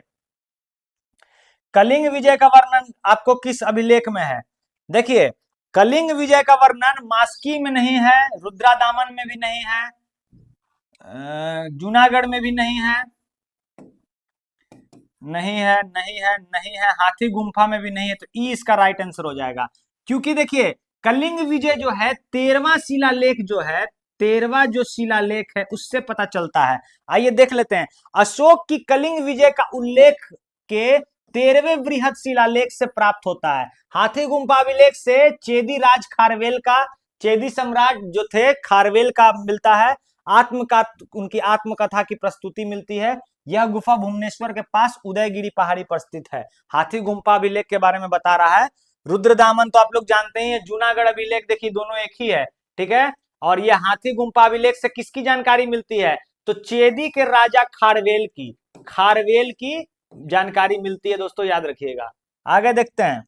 कलिंग विजय का वर्णन आपको किस अभिलेख में है? देखिए, कलिंग विजय का वर्णन मास्की में नहीं है, रुद्रदामन में भी नहीं है, जूनागढ़ में भी नहीं है, नहीं है, हाथी गुम्फा में भी नहीं है। तो ई इसका राइट आंसर हो जाएगा। क्योंकि देखिए, कलिंग विजय जो है 13वां शिलालेख जो है, 13वां जो शिलालेख है उससे पता चलता है। आइए देख लेते हैं। अशोक की कलिंग विजय का उल्लेख के 13वें वृहद शिलालेख से प्राप्त होता है। हाथी गुम्फा अभिलेख से चेदी राज खारवेल का, चेदी सम्राट जो थे खारवेल का मिलता है। उनकी आत्मकथा की प्रस्तुति मिलती है। यह गुफा भुवनेश्वर के पास उदयगिरी पहाड़ी पर स्थित है। हाथी गुम्फा अभिलेख के बारे में बता रहा है। रुद्रदामन तो आप लोग जानते ही हैं, जूनागढ़ अभिलेख देखिए दोनों एक ही है, ठीक है। और यह हाथी गुम्फा अभिलेख से किसकी जानकारी मिलती है? तो चेदी के राजा खारवेल की जानकारी मिलती है दोस्तों, याद रखिएगा। आगे देखते हैं,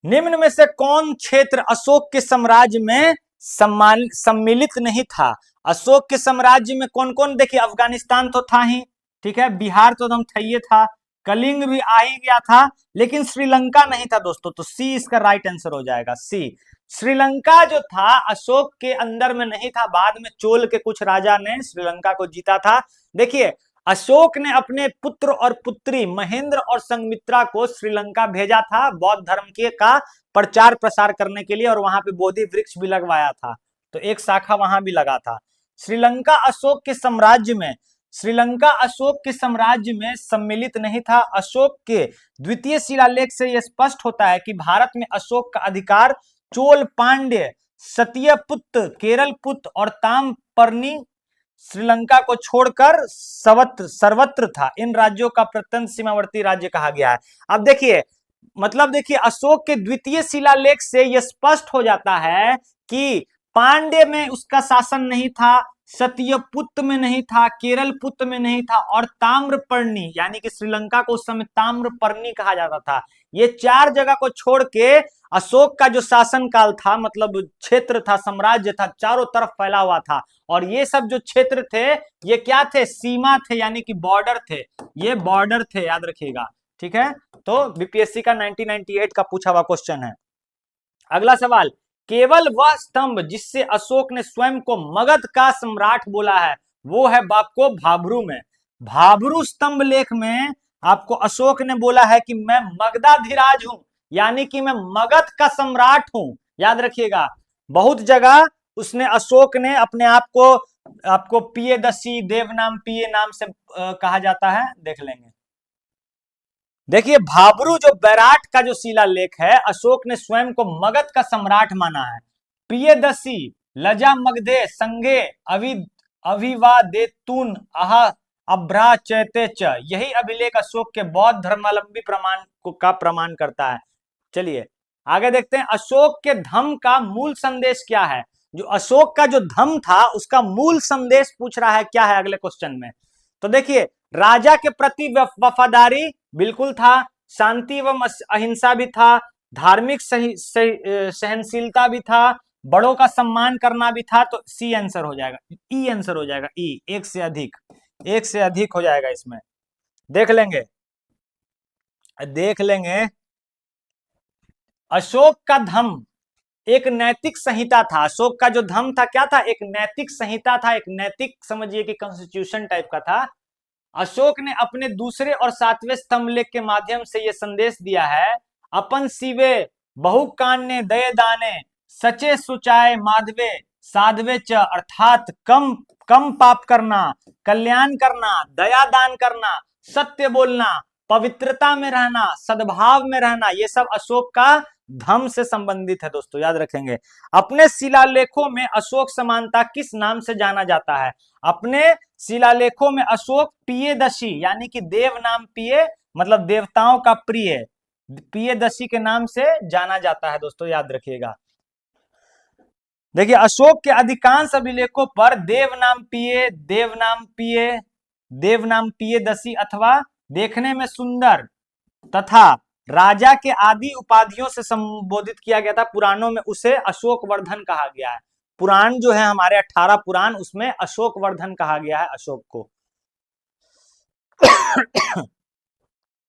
निम्न में से कौन क्षेत्र अशोक के साम्राज्य में सम्मिलित नहीं था? अशोक के साम्राज्य में कौन कौन? देखिए, अफगानिस्तान तो था ही, ठीक है, बिहार तो एकदम था, था, कलिंग भी आ ही गया था, लेकिन श्रीलंका नहीं था दोस्तों। तो सी इसका राइट आंसर हो जाएगा, सी। श्रीलंका जो था अशोक के अंदर में नहीं था, बाद में चोल के कुछ राजा ने श्रीलंका को जीता था। देखिए अशोक ने अपने पुत्र और पुत्री महेंद्र और संघमित्रा को श्रीलंका भेजा था बौद्ध धर्म के का प्रचार प्रसार करने के लिए, और वहां पे बोधि वृक्ष भी लगवाया था, तो एक शाखा वहां भी लगा था। श्रीलंका अशोक के साम्राज्य में श्रीलंका अशोक के साम्राज्य में सम्मिलित नहीं था। अशोक के द्वितीय शिलालेख से यह स्पष्ट होता है कि भारत में अशोक का अधिकार चोल, पांड्य, सत्यपुत्र, केरलपुत्र और ताम्रपर्णी श्रीलंका को छोड़कर सर्वत्र था। इन राज्यों का प्रत्यंत सीमावर्ती राज्य कहा गया है। अब देखिए मतलब देखिए अशोक के द्वितीय शिलालेख से यह स्पष्ट हो जाता है कि पांड्य में उसका शासन नहीं था, सत्यपुत्र में नहीं था, केरलपुत्र में नहीं था, और ताम्रपर्णी यानी कि श्रीलंका को उस समय ताम्रपर्णी कहा जाता था। ये चार जगह को छोड़ के अशोक का जो शासन काल था, मतलब क्षेत्र था, साम्राज्य था, चारों तरफ फैला हुआ था। और ये सब जो क्षेत्र थे ये क्या थे? सीमा थे, यानी कि बॉर्डर थे, ये बॉर्डर थे, याद रखिएगा। ठीक है, तो बीपीएससी का 1998 का पूछा हुआ क्वेश्चन है। अगला सवाल, केवल वह स्तंभ जिससे अशोक ने स्वयं को मगध का सम्राट बोला है वो है आपको भाब्रू में। भाब्रू स्तंभ लेख में आपको अशोक ने बोला है कि मैं मगधाधिराज हूं, यानी कि मैं मगध का सम्राट हूं, याद रखिएगा। बहुत जगह उसने अशोक ने अपने आप को आपको पियदसी देवनाम पिय नाम से कहा जाता है, देख लेंगे। देखिए भाब्रू जो बैराट का जो शिलालेख है, अशोक ने स्वयं को मगध का सम्राट माना है। पियदसी लजा मगधे संगे अभिवादेतुन आहा अभ्रा चैते च, यही अभिलेख अशोक के बौद्ध धर्मावलंबी प्रमाण का प्रमाण करता है। चलिए आगे देखते हैं, अशोक के धम्म का मूल संदेश क्या है। जो अशोक का जो धम्म था उसका मूल संदेश पूछ रहा है, क्या है अगले क्वेश्चन में। तो देखिए राजा के प्रति वफादारी बिल्कुल था, शांति एवं अहिंसा भी था, धार्मिक सहनशीलता भी था, बड़ों का सम्मान करना भी था। तो सी आंसर हो जाएगा, ई आंसर हो जाएगा, ई एक से अधिक हो जाएगा इसमें। देख लेंगे अशोक का धम्म एक नैतिक संहिता था। अशोक का जो धम्म था क्या था? एक नैतिक संहिता था, एक नैतिक समझिए कि कॉन्स्टिट्यूशन टाइप का था। अशोक ने अपने दूसरे और सातवें स्तंभ लेख के माध्यम से यह संदेश दिया है, अपन शिवे बहुकान्य दये दाने सचे सुचाए माधवे साधवे च, अर्थात कम पाप करना, कल्याण करना, दया दान करना, सत्य बोलना, पवित्रता में रहना, सद्भाव में रहना, ये सब अशोक का धम्म से संबंधित है दोस्तों, याद रखेंगे। अपने शिलालेखों में अशोक समानता किस नाम से जाना जाता है? अपने शिलालेखों में अशोक पियदशी यानी कि देव नाम पिय मतलब देवताओं का प्रिय, पियदशी के नाम से जाना जाता है दोस्तों, याद रखिएगा। देखिए अशोक के अधिकांश अभिलेखों पर देव नाम पियदशी अथवा देखने में सुंदर तथा राजा के आदि उपाधियों से संबोधित किया गया था। पुराणों में उसे अशोक वर्धन कहा गया है। पुराण जो है हमारे 18 पुराण, उसमें अशोक वर्धन कहा गया है अशोक को।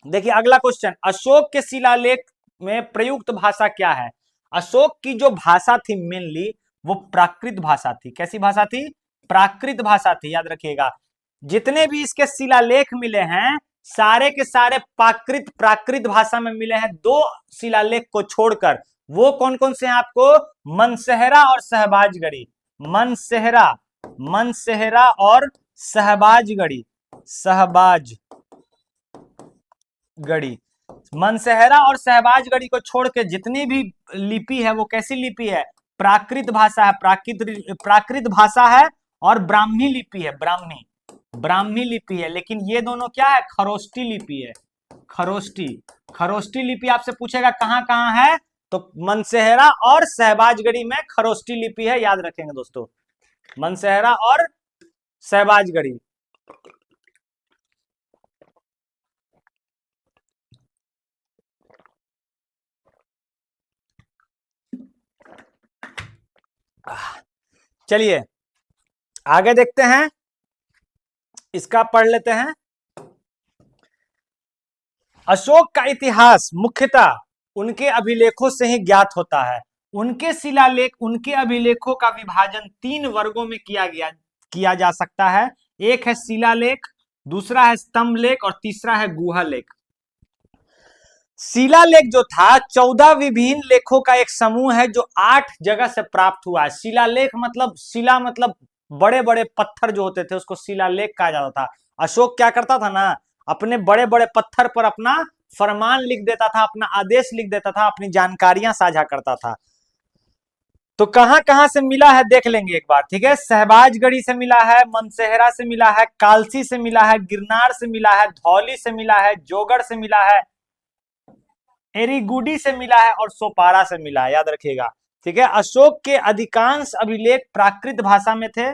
देखिए अगला क्वेश्चन, अशोक के शिलालेख में प्रयुक्त भाषा क्या है? अशोक की जो भाषा थी मेनली वो प्राकृत भाषा थी। कैसी भाषा थी? प्राकृत भाषा थी, याद रखिएगा। जितने भी इसके शिलालेख मिले हैं सारे के सारे प्राकृत भाषा में मिले हैं, दो शिलालेख को छोड़कर। वो कौन कौन से हैं आपको? मनसेहरा और सहबाजगढ़ी। मनसेहरा और सहबाजगढ़ी। मनसेहरा और सहबाजगढ़ी को छोड़ के जितनी भी लिपि है वो कैसी लिपि है? प्राकृत भाषा है, प्राकृत भाषा है और ब्राह्मी लिपि है, ब्राह्मी लिपि है। लेकिन ये दोनों क्या है? खरोष्टी लिपि है। खरोष्टी लिपि आपसे पूछेगा कहां कहां है, तो मनसेहरा और सहबाजगढ़ी में खरोष्टी लिपि है, याद रखेंगे दोस्तों, मनसेहरा और सहबाजगढ़ी। चलिए आगे देखते हैं, इसका पढ़ लेते हैं। अशोक का इतिहास मुख्यतः उनके अभिलेखों से ही ज्ञात होता है। उनके शिलालेख, उनके अभिलेखों का विभाजन 3 वर्गों में किया जा सकता है। एक है शिलालेख, दूसरा है स्तंभ लेख और तीसरा है गुहा लेख। शिलालेख जो था 14 विभिन्न लेखों का एक समूह है जो 8 जगह से प्राप्त हुआ है। शिलालेख मतलब, शिला मतलब बड़े बड़े पत्थर जो होते थे उसको शिलालेख कहा जाता था। अशोक क्या करता था ना, अपने बड़े बड़े पत्थर पर अपना फरमान लिख देता था, अपना आदेश लिख देता था, अपनी जानकारियां साझा करता था। तो कहां कहां से मिला है देख लेंगे एक बार, ठीक है। सहबाजगढ़ी से मिला है, मनसेहरा से मिला है, कालसी से मिला है, गिरनार से मिला है, धौली से मिला है, जोगढ़ से मिला है, एरीगुडी से मिला है और सोपारा से मिला है, याद रखिएगा, ठीक है। अशोक के अधिकांश अभिलेख प्राकृत भाषा में थे,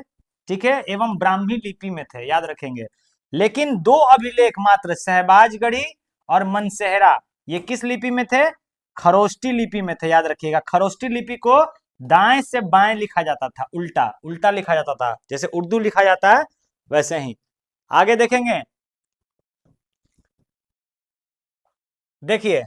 ठीक है, एवं ब्राह्मी लिपि में थे, याद रखेंगे। लेकिन 2 अभिलेख मात्र, सहबाजगढ़ी और मनसेहरा, ये किस लिपि में थे? खरोष्टी लिपि में थे, याद रखिएगा। खरोष्टी लिपि को दाएं से बाएं लिखा जाता था, उल्टा उल्टा लिखा जाता था, जैसे उर्दू लिखा जाता है वैसे ही। आगे देखेंगे, देखिए,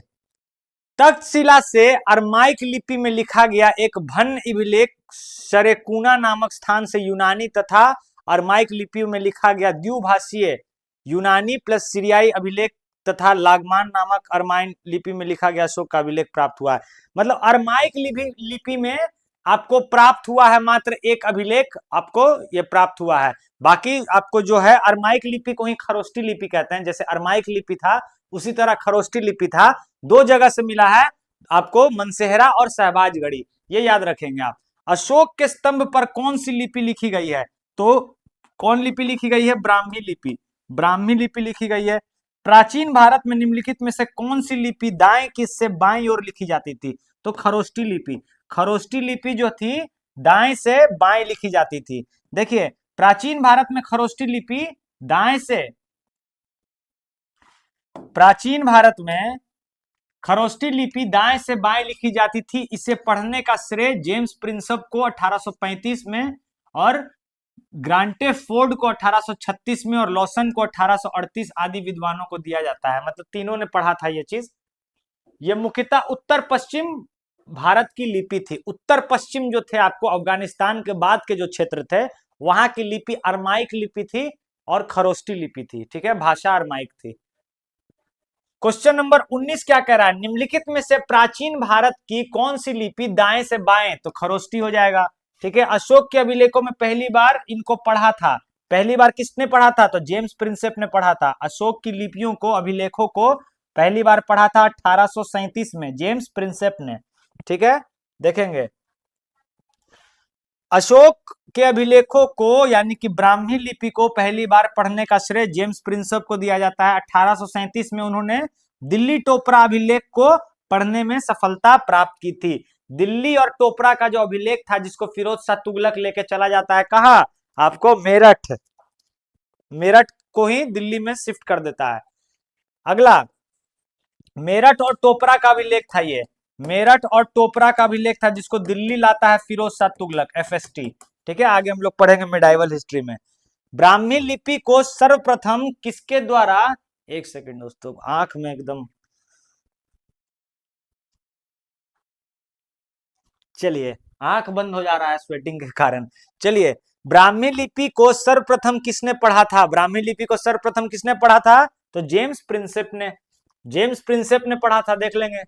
तक्षशिला से अरमाइक लिपि में लिखा गया एक भन्न अभिलेख शरेकुना नामक स्थान से यूनानी तथा अरमाइक लिपि में लिखा गया द्विभाषीय यूनानी प्लस सीरियाई अभिलेख तथा लागमान नामक अरमाइन लिपि में लिखा गया अशोक का अभिलेख प्राप्त हुआ है। मतलब अरमाइक लिपि में आपको प्राप्त हुआ है मात्र एक अभिलेख, आपको ये प्राप्त हुआ है। बाकी आपको जो है अरमाइक लिपि को ही खरोष्टी लिपि कहते हैं, जैसे अरमाइक लिपि था उसी तरह खरोष्टी लिपि था। 2 जगह से मिला है आपको, मनसेहरा और सहबाजगढ़ी, ये याद रखेंगे आप। अशोक के स्तंभ पर कौन सी लिपि लिखी गई है? तो कौन लिपि लिखी गई है? ब्राह्मी लिपि, ब्राह्मी लिपि लिखी गई है। प्राचीन भारत में निम्नलिखित में से कौन सी लिपि दाएं की से बाएं ओर लिखी जाती थी? तो खरोष्टी लिपि, खरोष्टी लिपि जो थी दाएं से बाएं लिखी जाती थी। देखिए, प्राचीन भारत में खरोष्टी लिपि दाएं से, प्राचीन भारत में खरोष्टी लिपि दाएं से बाएं लिखी जाती थी। इसे पढ़ने का श्रेय जेम्स प्रिंसप को 1835 में और ग्रांटे फोर्ड को 1836 में और लॉसन को 1838 आदि विद्वानों को दिया जाता है। मतलब तीनों ने पढ़ा था ये चीज। ये मुख्यतः उत्तर पश्चिम भारत की लिपि थी। उत्तर पश्चिम जो थे आपको, अफगानिस्तान के बाद के जो क्षेत्र थे वहां की लिपि अरमाइक लिपि थी और खरोष्टी लिपि थी, ठीक है, भाषा अरमाइक थी। क्वेश्चन नंबर 19 क्या कह रहा है? निम्नलिखित में से प्राचीन भारत की कौन सी लिपि दाएं से बाएं? तो खरोष्टी हो जाएगा, ठीक है। अशोक के अभिलेखों में पहली बार इनको पढ़ा था, पहली बार किसने पढ़ा था? तो जेम्स प्रिंसेप ने पढ़ा था। अशोक की लिपियों को, अभिलेखों को पहली बार पढ़ा था 1837 में जेम्स प्रिंसेप ने, ठीक है। देखेंगे, अशोक के अभिलेखों को यानी कि ब्राह्मी लिपि को पहली बार पढ़ने का श्रेय जेम्स प्रिंसेप को दिया जाता है। 1837 में उन्होंने दिल्ली टोपरा अभिलेख को पढ़ने में सफलता प्राप्त की थी। दिल्ली और टोपरा का जो अभिलेख था, जिसको फिरोज शाह तुगलक लेके चला जाता है कहा? आपको मेरठ, मेरठ को ही दिल्ली में शिफ्ट कर देता है। अगला, मेरठ और टोपरा का अभिलेख था ये, मेरठ और टोपरा का अभिलेख था जिसको दिल्ली लाता है फिरोज शाह तुगलक, एफएसटी, ठीक है। आगे हम लोग पढ़ेंगे मेडाइवल हिस्ट्री में। ब्राह्मी लिपि को सर्वप्रथम किसके द्वारा, एक सेकंड दोस्तों, आंख में एकदम, चलिए आंख बंद हो जा रहा है स्वेटिंग के कारण। चलिए, ब्राह्मी लिपि को सर्वप्रथम किसने पढ़ा था? ब्राह्मी लिपि को सर्वप्रथम किसने पढ़ा था? तो जेम्स प्रिंसेप ने, जेम्स प्रिंसेप ने पढ़ा था, देख लेंगे,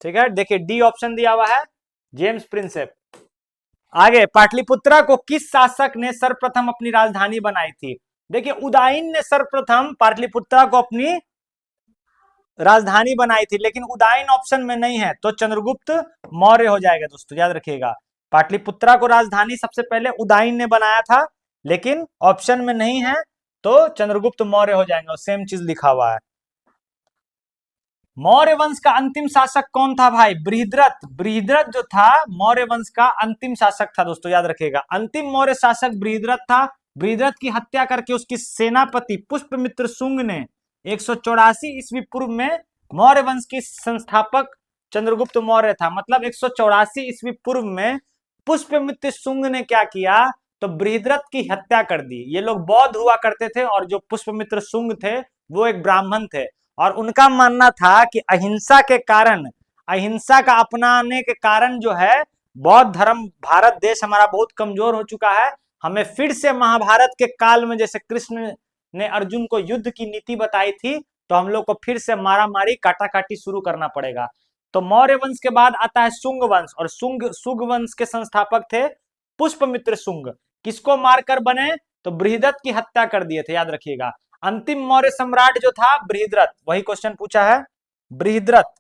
ठीक है। देखिए डी ऑप्शन दिया हुआ है, जेम्स प्रिंसेप। आगे, पाटलिपुत्रा को किस शासक ने सर्वप्रथम अपनी राजधानी बनाई थी? देखिए, उदयन ने सर्वप्रथम पाटलिपुत्रा को अपनी राजधानी बनाई थी, लेकिन उदयन ऑप्शन में नहीं है तो चंद्रगुप्त मौर्य हो जाएगा दोस्तों, याद रखिएगा। पाटलिपुत्रा को राजधानी सबसे पहले उदयन ने बनाया था, लेकिन ऑप्शन में नहीं है तो चंद्रगुप्त मौर्य हो जाएंगे, सेम चीज लिखा हुआ है। मौर्य वंश का अंतिम शासक कौन था भाई? बृहद्रथ, बृहद्रथ जो था मौर्य वंश का अंतिम शासक था दोस्तों, याद रखिएगा। अंतिम मौर्य शासक बृहद्रथ था। बृहद्रथ की हत्या करके उसकी सेनापति पुष्पमित्र शुंग ने 184 ईस्वी पूर्व में मौर्य वंश की संस्थापक चंद्रगुप्त मौर्य था। मतलब 184 ईस्वी पूर्व में पुष्पमित्र शुंग ने क्या किया? तो बृहद्रथ की हत्या कर दी। ये लोग बौद्ध हुआ करते थे और जो पुष्पमित्र शुंग थे वो एक ब्राह्मण थे। और उनका मानना था कि अहिंसा के कारण, अहिंसा का अपनाने के कारण जो है बौद्ध धर्म, भारत देश हमारा बहुत कमजोर हो चुका है, हमें फिर से महाभारत के काल में जैसे कृष्ण ने अर्जुन को युद्ध की नीति बताई थी, तो हम लोग को फिर से मारा मारी काटा काटी शुरू करना पड़ेगा। तो मौर्य वंश के बाद आता है शुंग वंश, और शुंग वंश के संस्थापक थे पुष्पमित्र शुंग। किसको मारकर बने? तो बृहदत्त की हत्या कर दिए थे, याद रखिएगा। अंतिम मौर्य सम्राट जो था बृहद्रथ, वही क्वेश्चन पूछा है, बृहद्रथ।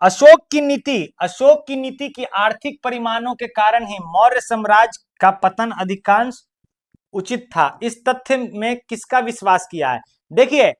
अशोक की नीति की आर्थिक परिमाणों के कारण ही मौर्य साम्राज्य का पतन अधिकांश उचित था। इस तथ्य में किसका विश्वास किया है? देखिए,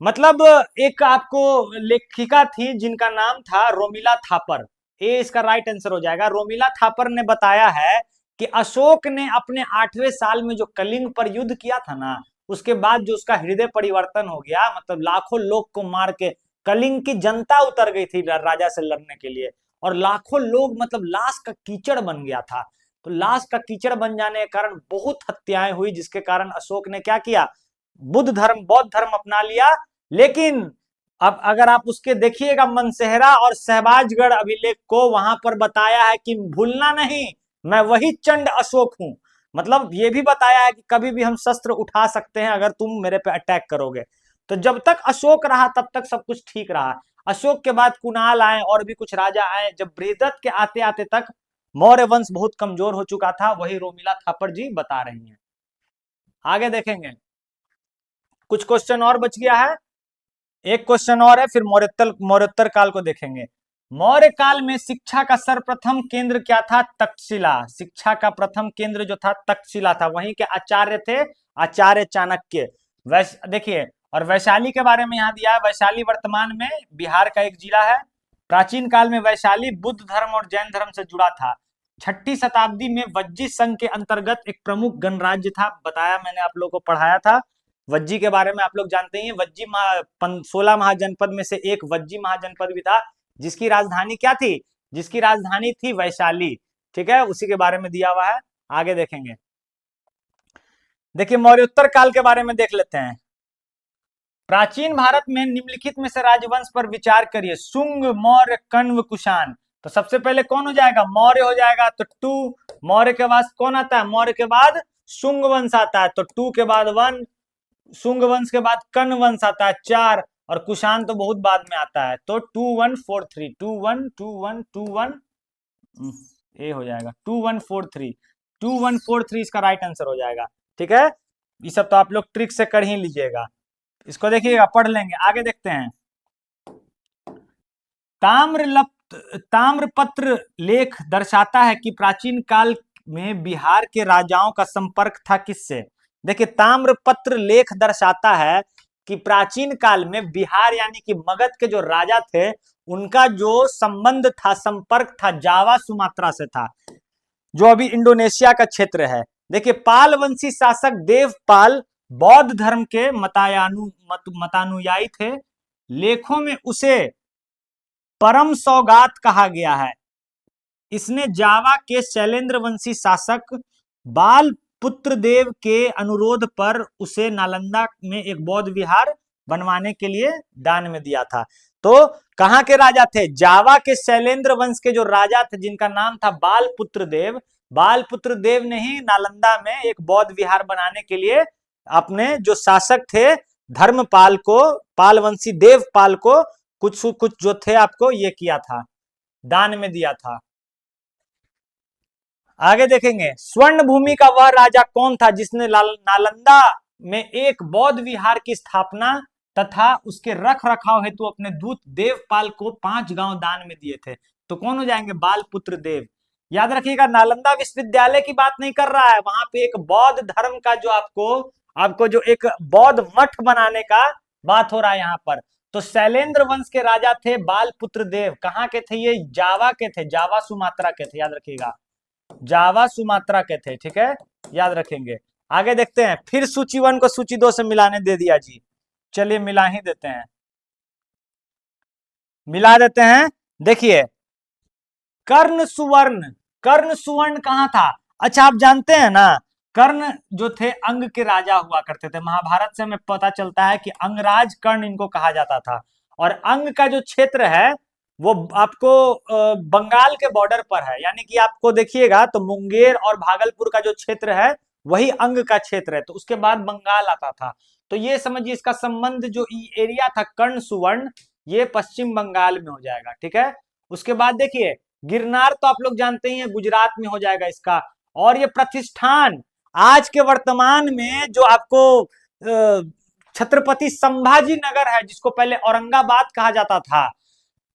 मतलब एक आपको लेखिका थी जिनका नाम था रोमिला थापर, ये इसका राइट आंसर हो जाएगा। रोमिला थापर ने बताया है कि अशोक ने अपने 8वें साल में जो कलिंग पर युद्ध किया था ना, उसके बाद जो उसका हृदय परिवर्तन हो गया, मतलब लाखों लोग को मार के कलिंग की जनता उतर गई थी राजा से लड़ने के लिए, और लाखों लोग मतलब लाश का कीचड़ बन गया था। तो लाश का कीचड़ बन जाने के कारण बहुत हत्याएं हुई, जिसके कारण अशोक ने क्या किया? बौद्ध धर्म अपना लिया। लेकिन अब अगर आप उसके देखिएगा मनसेहरा और सहबाजगढ़ अभिलेख को, वहां पर बताया है कि भूलना नहीं, मैं वही चंड अशोक हूं। मतलब ये भी बताया है कि कभी भी हम शस्त्र उठा सकते हैं अगर तुम मेरे पे अटैक करोगे। तो जब तक अशोक रहा तब तक सब कुछ ठीक रहा। अशोक के बाद कुणाल आए और भी कुछ राजा आए, जब बृहदत्त के आते आते तक मौर्य वंश बहुत कमजोर हो चुका था, वही रोमिला थापर जी बता रही हैं। आगे देखेंगे, कुछ क्वेश्चन और बच गया है, एक क्वेश्चन और है, फिर मौर्योत्तर काल को देखेंगे। मौर्य काल में शिक्षा का सर्वप्रथम केंद्र क्या था? तक्षशिला। शिक्षा का प्रथम केंद्र जो था तक्षशिला था, वहीं के आचार्य थे आचार्य चाणक्य। देखिए, और वैशाली के बारे में यहाँ दिया है, वैशाली वर्तमान में बिहार का एक जिला है। प्राचीन काल में वैशाली बुद्ध धर्म और जैन धर्म से जुड़ा था। 6ठी शताब्दी में वज्जी संघ के अंतर्गत एक प्रमुख गणराज्य था, बताया मैंने, आप लोगों को पढ़ाया था। वज्जी के बारे में आप लोग जानते ही हैं, वज्जी 16 महाजनपद में से एक वज्जी महाजनपद भी था, जिसकी राजधानी क्या थी? जिसकी राजधानी थी वैशाली। ठीक है, उसी के बारे में दिया हुआ है, आगे देखेंगे। देखिए, मौर्योत्तर काल के बारे में देख लेते हैं। प्राचीन भारत में निम्नलिखित में से राजवंश पर विचार करिए। शुंग, मौर्य, कण्व, कुषाण। तो सबसे पहले कौन हो जाएगा? मौर्य हो जाएगा, तो 2। मौर्य के बाद कौन आता है? मौर्य के बाद शुंग वंश आता है, तो 2 के बाद 1। शुंग वंश के बाद कण्व वंश आता है 4, और कुषाण तो बहुत बाद में आता है, तो 2143 2121 ये हो जाएगा 2143 2143 इसका राइट आंसर हो जाएगा। ठीक है, ये सब तो आप लोग ट्रिक से कर ही लीजिएगा, इसको देखिएगा, पढ़ लेंगे। आगे देखते हैं। ताम्रपत्र लेख दर्शाता है कि प्राचीन काल में बिहार के राजाओं का संपर्क था किससे? देखिए, ताम्रपत्र लेख दर्शाता है कि प्राचीन काल में बिहार यानी कि मगध के जो राजा थे, उनका जो संबंध था, संपर्क था, जावा सुमात्रा से था, जो अभी इंडोनेशिया का क्षेत्र है। देखिए, पाल वंशी शासक देवपाल बौद्ध धर्म के मतानुयायी थे। लेखों में उसे परम सौगात कहा गया है। इसने जावा के शैलेंद्र वंशी शासक बाल पुत्र देव के अनुरोध पर उसे नालंदा में एक बौद्ध विहार बनवाने के लिए दान में दिया था। तो कहां के राजा थे? जावा के शैलेंद्र वंश के जो राजा थे, जिनका नाम था बाल पुत्र देव। बाल पुत्र देव ने ही नालंदा में एक बौद्ध विहार बनाने के लिए अपने जो शासक थे धर्मपाल को, पालवंशी देवपाल को कुछ जो थे आपको ये किया था, दान में दिया था। आगे देखेंगे, स्वर्ण भूमि का वह राजा कौन था जिसने नालंदा में एक बौद्ध विहार की स्थापना तथा उसके रख रखाव हेतु अपने दूत देवपाल को 5 गांव दान में दिए थे? तो कौन हो जाएंगे? बालपुत्र देव। याद रखिएगा, नालंदा विश्वविद्यालय की बात नहीं कर रहा है, वहां पे एक बौद्ध धर्म का जो आपको जो एक बौद्ध मठ बनाने का बात हो रहा है यहाँ पर। तो शैलेंद्र वंश के राजा थे बालपुत्र देव। कहाँ के थे ये? जावा के थे, जावा सुमात्रा के थे, याद रखिएगा, जावा सुमात्रा के थे। ठीक है, याद रखेंगे। आगे देखते हैं, फिर सूची 1 को सूची 2 से मिलाने दे दिया जी, चलिए मिला ही देते हैं, मिला देते हैं। देखिए, कर्ण सुवर्ण कहां था? अच्छा, आप जानते हैं ना, कर्ण जो थे अंग के राजा हुआ करते थे। महाभारत से हमें पता चलता है कि अंगराज कर्ण इनको कहा जाता था। और अंग का जो क्षेत्र है वो आपको बंगाल के बॉर्डर पर है, यानी कि आपको देखिएगा तो मुंगेर और भागलपुर का जो क्षेत्र है वही अंग का क्षेत्र है, तो उसके बाद बंगाल आता था। तो ये समझिए इसका संबंध जो एरिया था कर्ण सुवर्ण, ये पश्चिम बंगाल में हो जाएगा। ठीक है, उसके बाद देखिए गिरनार तो आप लोग जानते ही हैं गुजरात में हो जाएगा इसका। और ये प्रतिष्ठान आज के वर्तमान में जो आपको छत्रपति संभाजी नगर है, जिसको पहले औरंगाबाद कहा जाता था,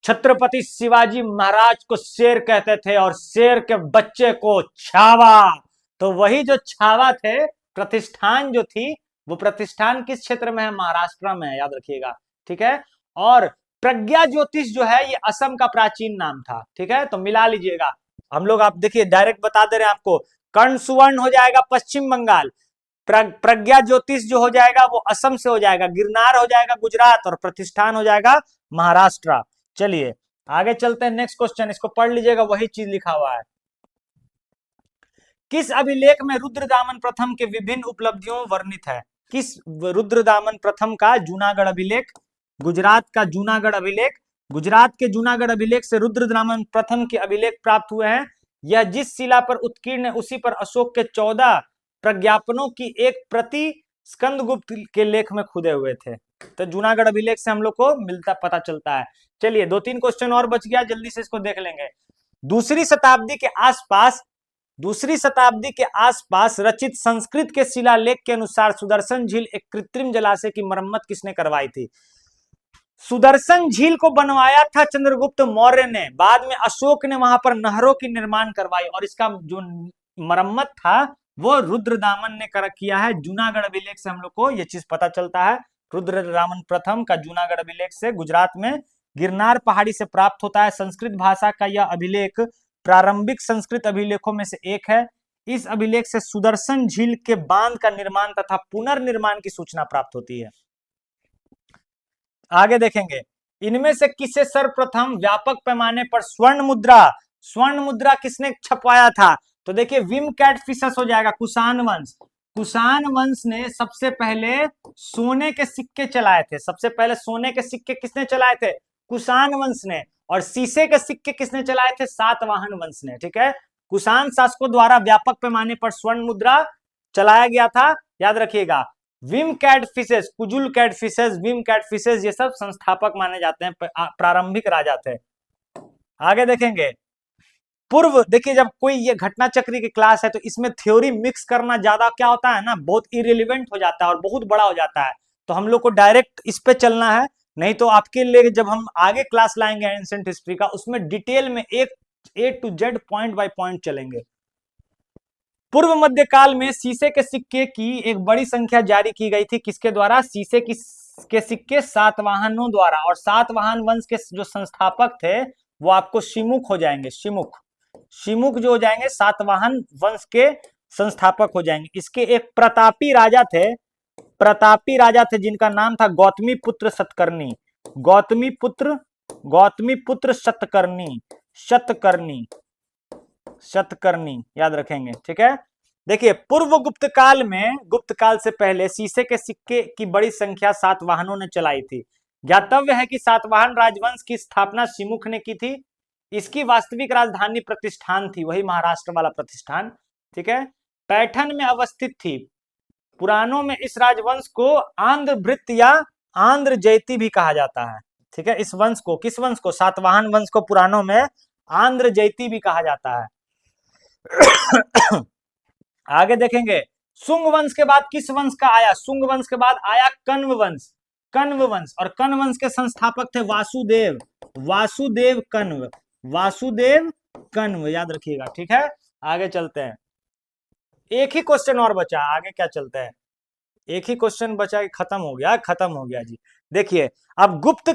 छत्रपति शिवाजी महाराज को शेर कहते थे और शेर के बच्चे को छावा, तो वही जो छावा थे प्रतिष्ठान जो थी, वो प्रतिष्ठान किस क्षेत्र में है? महाराष्ट्र में है, याद रखिएगा। ठीक है, और प्रज्ञा ज्योतिष जो है ये असम का प्राचीन नाम था। ठीक है, तो मिला लीजिएगा हम लोग, आप देखिए डायरेक्ट बता दे रहे हैं आपको, कर्ण सुवर्ण हो जाएगा पश्चिम बंगाल, प्रज्ञा ज्योतिष जो हो जाएगा वो असम से हो जाएगा, गिरनार हो जाएगा गुजरात और प्रतिष्ठान हो जाएगा महाराष्ट्र। चलिए आगे चलते हैं, नेक्स्ट क्वेश्चन, इसको पढ़ लीजिएगा, वही चीज लिखा हुआ है। किस अभिलेख में रुद्रदामन प्रथम के विभिन्न उपलब्धियों वर्णित है? किस रुद्रदामन प्रथम का जूनागढ़ अभिलेख, गुजरात का जूनागढ़ अभिलेख, गुजरात के जूनागढ़ अभिलेख से रुद्रदामन प्रथम के अभिलेख प्राप्त हुए हैं। यह जिस शिला पर उत्कीर्ण है उसी पर अशोक के 14 प्रज्ञापनों की एक प्रति स्कंदगुप्त के लेख में खुदे हुए थे। तो जूनागढ़ अभिलेख से हम लोग को मिलता पता चलता है। चलिए 2-3 क्वेश्चन और बच गया, जल्दी से इसको देख लेंगे। दूसरी शताब्दी के आसपास रचित संस्कृत के शिलालेख के अनुसार सुदर्शन झील एक कृत्रिम जलाशय की मरम्मत किसने करवाई थी? सुदर्शन झील को बनवाया था चंद्रगुप्त मौर्य ने, बाद में अशोक ने वहां पर नहरों की निर्माण करवाई और इसका जो मरम्मत था वो रुद्रदामन ने किया है। जूनागढ़ अभिलेख से हम लोग को यह चीज पता चलता है। रुद्रदामन प्रथम का जूनागढ़ अभिलेख से गुजरात में गिरनार पहाड़ी से प्राप्त होता है। संस्कृत भाषा का यह अभिलेख प्रारंभिक संस्कृत अभिलेखों में से एक है। इस अभिलेख से सुदर्शन झील के बांध का निर्माण तथा पुनर्निर्माण की सूचना प्राप्त होती है। आगे देखेंगे, इनमें से किसे सर्वप्रथम व्यापक पैमाने पर स्वर्ण मुद्रा किसने छपवाया था? तो देखिए विम कैटफिशस हो जाएगा, कुषाण वंश ने सबसे पहले सोने के सिक्के चलाए थे। सबसे पहले सोने के सिक्के किसने चलाए थे? कुषाण वंश ने। और शीशे के सिक्के किसने चलाए थे? सातवाहन वंश ने। ठीक है, कुषाण शासकों द्वारा व्यापक पैमाने पर स्वर्ण मुद्रा चलाया गया था, याद रखिएगा। Vim catfishes, Kujula catfishes, Vim catfishes, ये सब संस्थापक माने जाते हैं, प्रारंभिक राजा थे। आगे देखेंगे, पूर्व, देखिए जब कोई ये घटना चक्री की क्लास है तो इसमें थ्योरी मिक्स करना ज्यादा क्या होता है ना, बहुत इरेलीवेंट हो जाता है और बहुत बड़ा हो जाता है, तो हम लोग को डायरेक्ट इस पे चलना है। नहीं तो आपके लिए जब हम आगे क्लास लाएंगे एंशिएंट हिस्ट्री का, उसमें डिटेल में एक A to Z point by point चलेंगे। पूर्व मध्यकाल में शीशे के सिक्के की एक बड़ी संख्या जारी की गई थी, किसके द्वारा? शीशे के सिक्के सातवाहनों द्वारा। और सातवाहन वंश के जो संस्थापक थे वो आपको शिमुख हो जाएंगे, शिमुख जो हो जाएंगे सातवाहन वंश के संस्थापक हो जाएंगे। इसके एक प्रतापी राजा थे जिनका नाम था गौतमी पुत्र शतकर्णी, याद रखेंगे। ठीक है, देखिए पूर्व गुप्त काल से पहले शीशे के सिक्के की बड़ी संख्या सातवाहनों ने चलाई थी। ज्ञातव्य है कि सातवाहन राजवंश की स्थापना शिमुख ने की थी। इसकी वास्तविक राजधानी प्रतिष्ठान थी, वही महाराष्ट्र वाला प्रतिष्ठान। ठीक है, पैठन में अवस्थित थी। पुराणों में इस राजवंश को आंध्र भृत्य या आंध्र जयती भी कहा जाता है। ठीक है, इस वंश को, किस वंश को? सातवाहन वंश को पुराणों में आंध्र जयती भी कहा जाता है। आगे देखेंगे, शुंग वंश के बाद किस वंश का आया? शुंग वंश के बाद आया कण्व वंश, और कण्व वंश के संस्थापक थे वासुदेव कण्व, याद रखिएगा। ठीक है, आगे चलते हैं। एक ही क्वेश्चन और बचा, आगे क्या चलते हैं? एक ही क्वेश्चन बचा, खत्म हो गया जी। देखिए अब गुप्त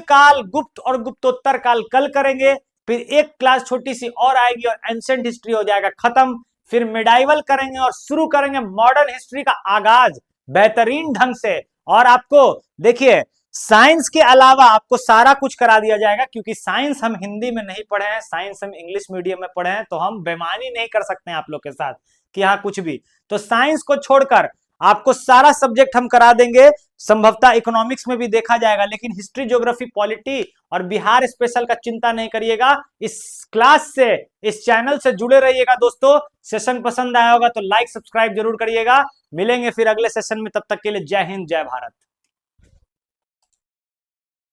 और गुप्तोत्तर काल कल करेंगे, फिर एक क्लास छोटी सी और आएगी और एंशिएंट हिस्ट्री हो जाएगा खत्म। फिर मिडाइवल करेंगे और शुरू करेंगे मॉडर्न हिस्ट्री का आगाज बेहतरीन ढंग से। और आपको देखिए साइंस के अलावा आपको सारा कुछ करा दिया जाएगा, क्योंकि साइंस हम हिंदी में नहीं पढ़े हैं, साइंस हम इंग्लिश मीडियम में पढ़े हैं, तो हम बेईमानी नहीं कर सकते हैं आप लोग के साथ कि हाँ कुछ भी। तो साइंस को छोड़कर आपको सारा सब्जेक्ट हम करा देंगे, संभवतः इकोनॉमिक्स में भी देखा जाएगा, लेकिन हिस्ट्री, ज्योग्राफी, पॉलिटी और बिहार स्पेशल का चिंता नहीं करिएगा। इस क्लास से, इस चैनल से जुड़े रहिएगा दोस्तों। सेशन पसंद आया होगा तो लाइक सब्सक्राइब जरूर करिएगा। मिलेंगे फिर अगले सेशन में, तब तक के लिए जय हिंद, जय भारत।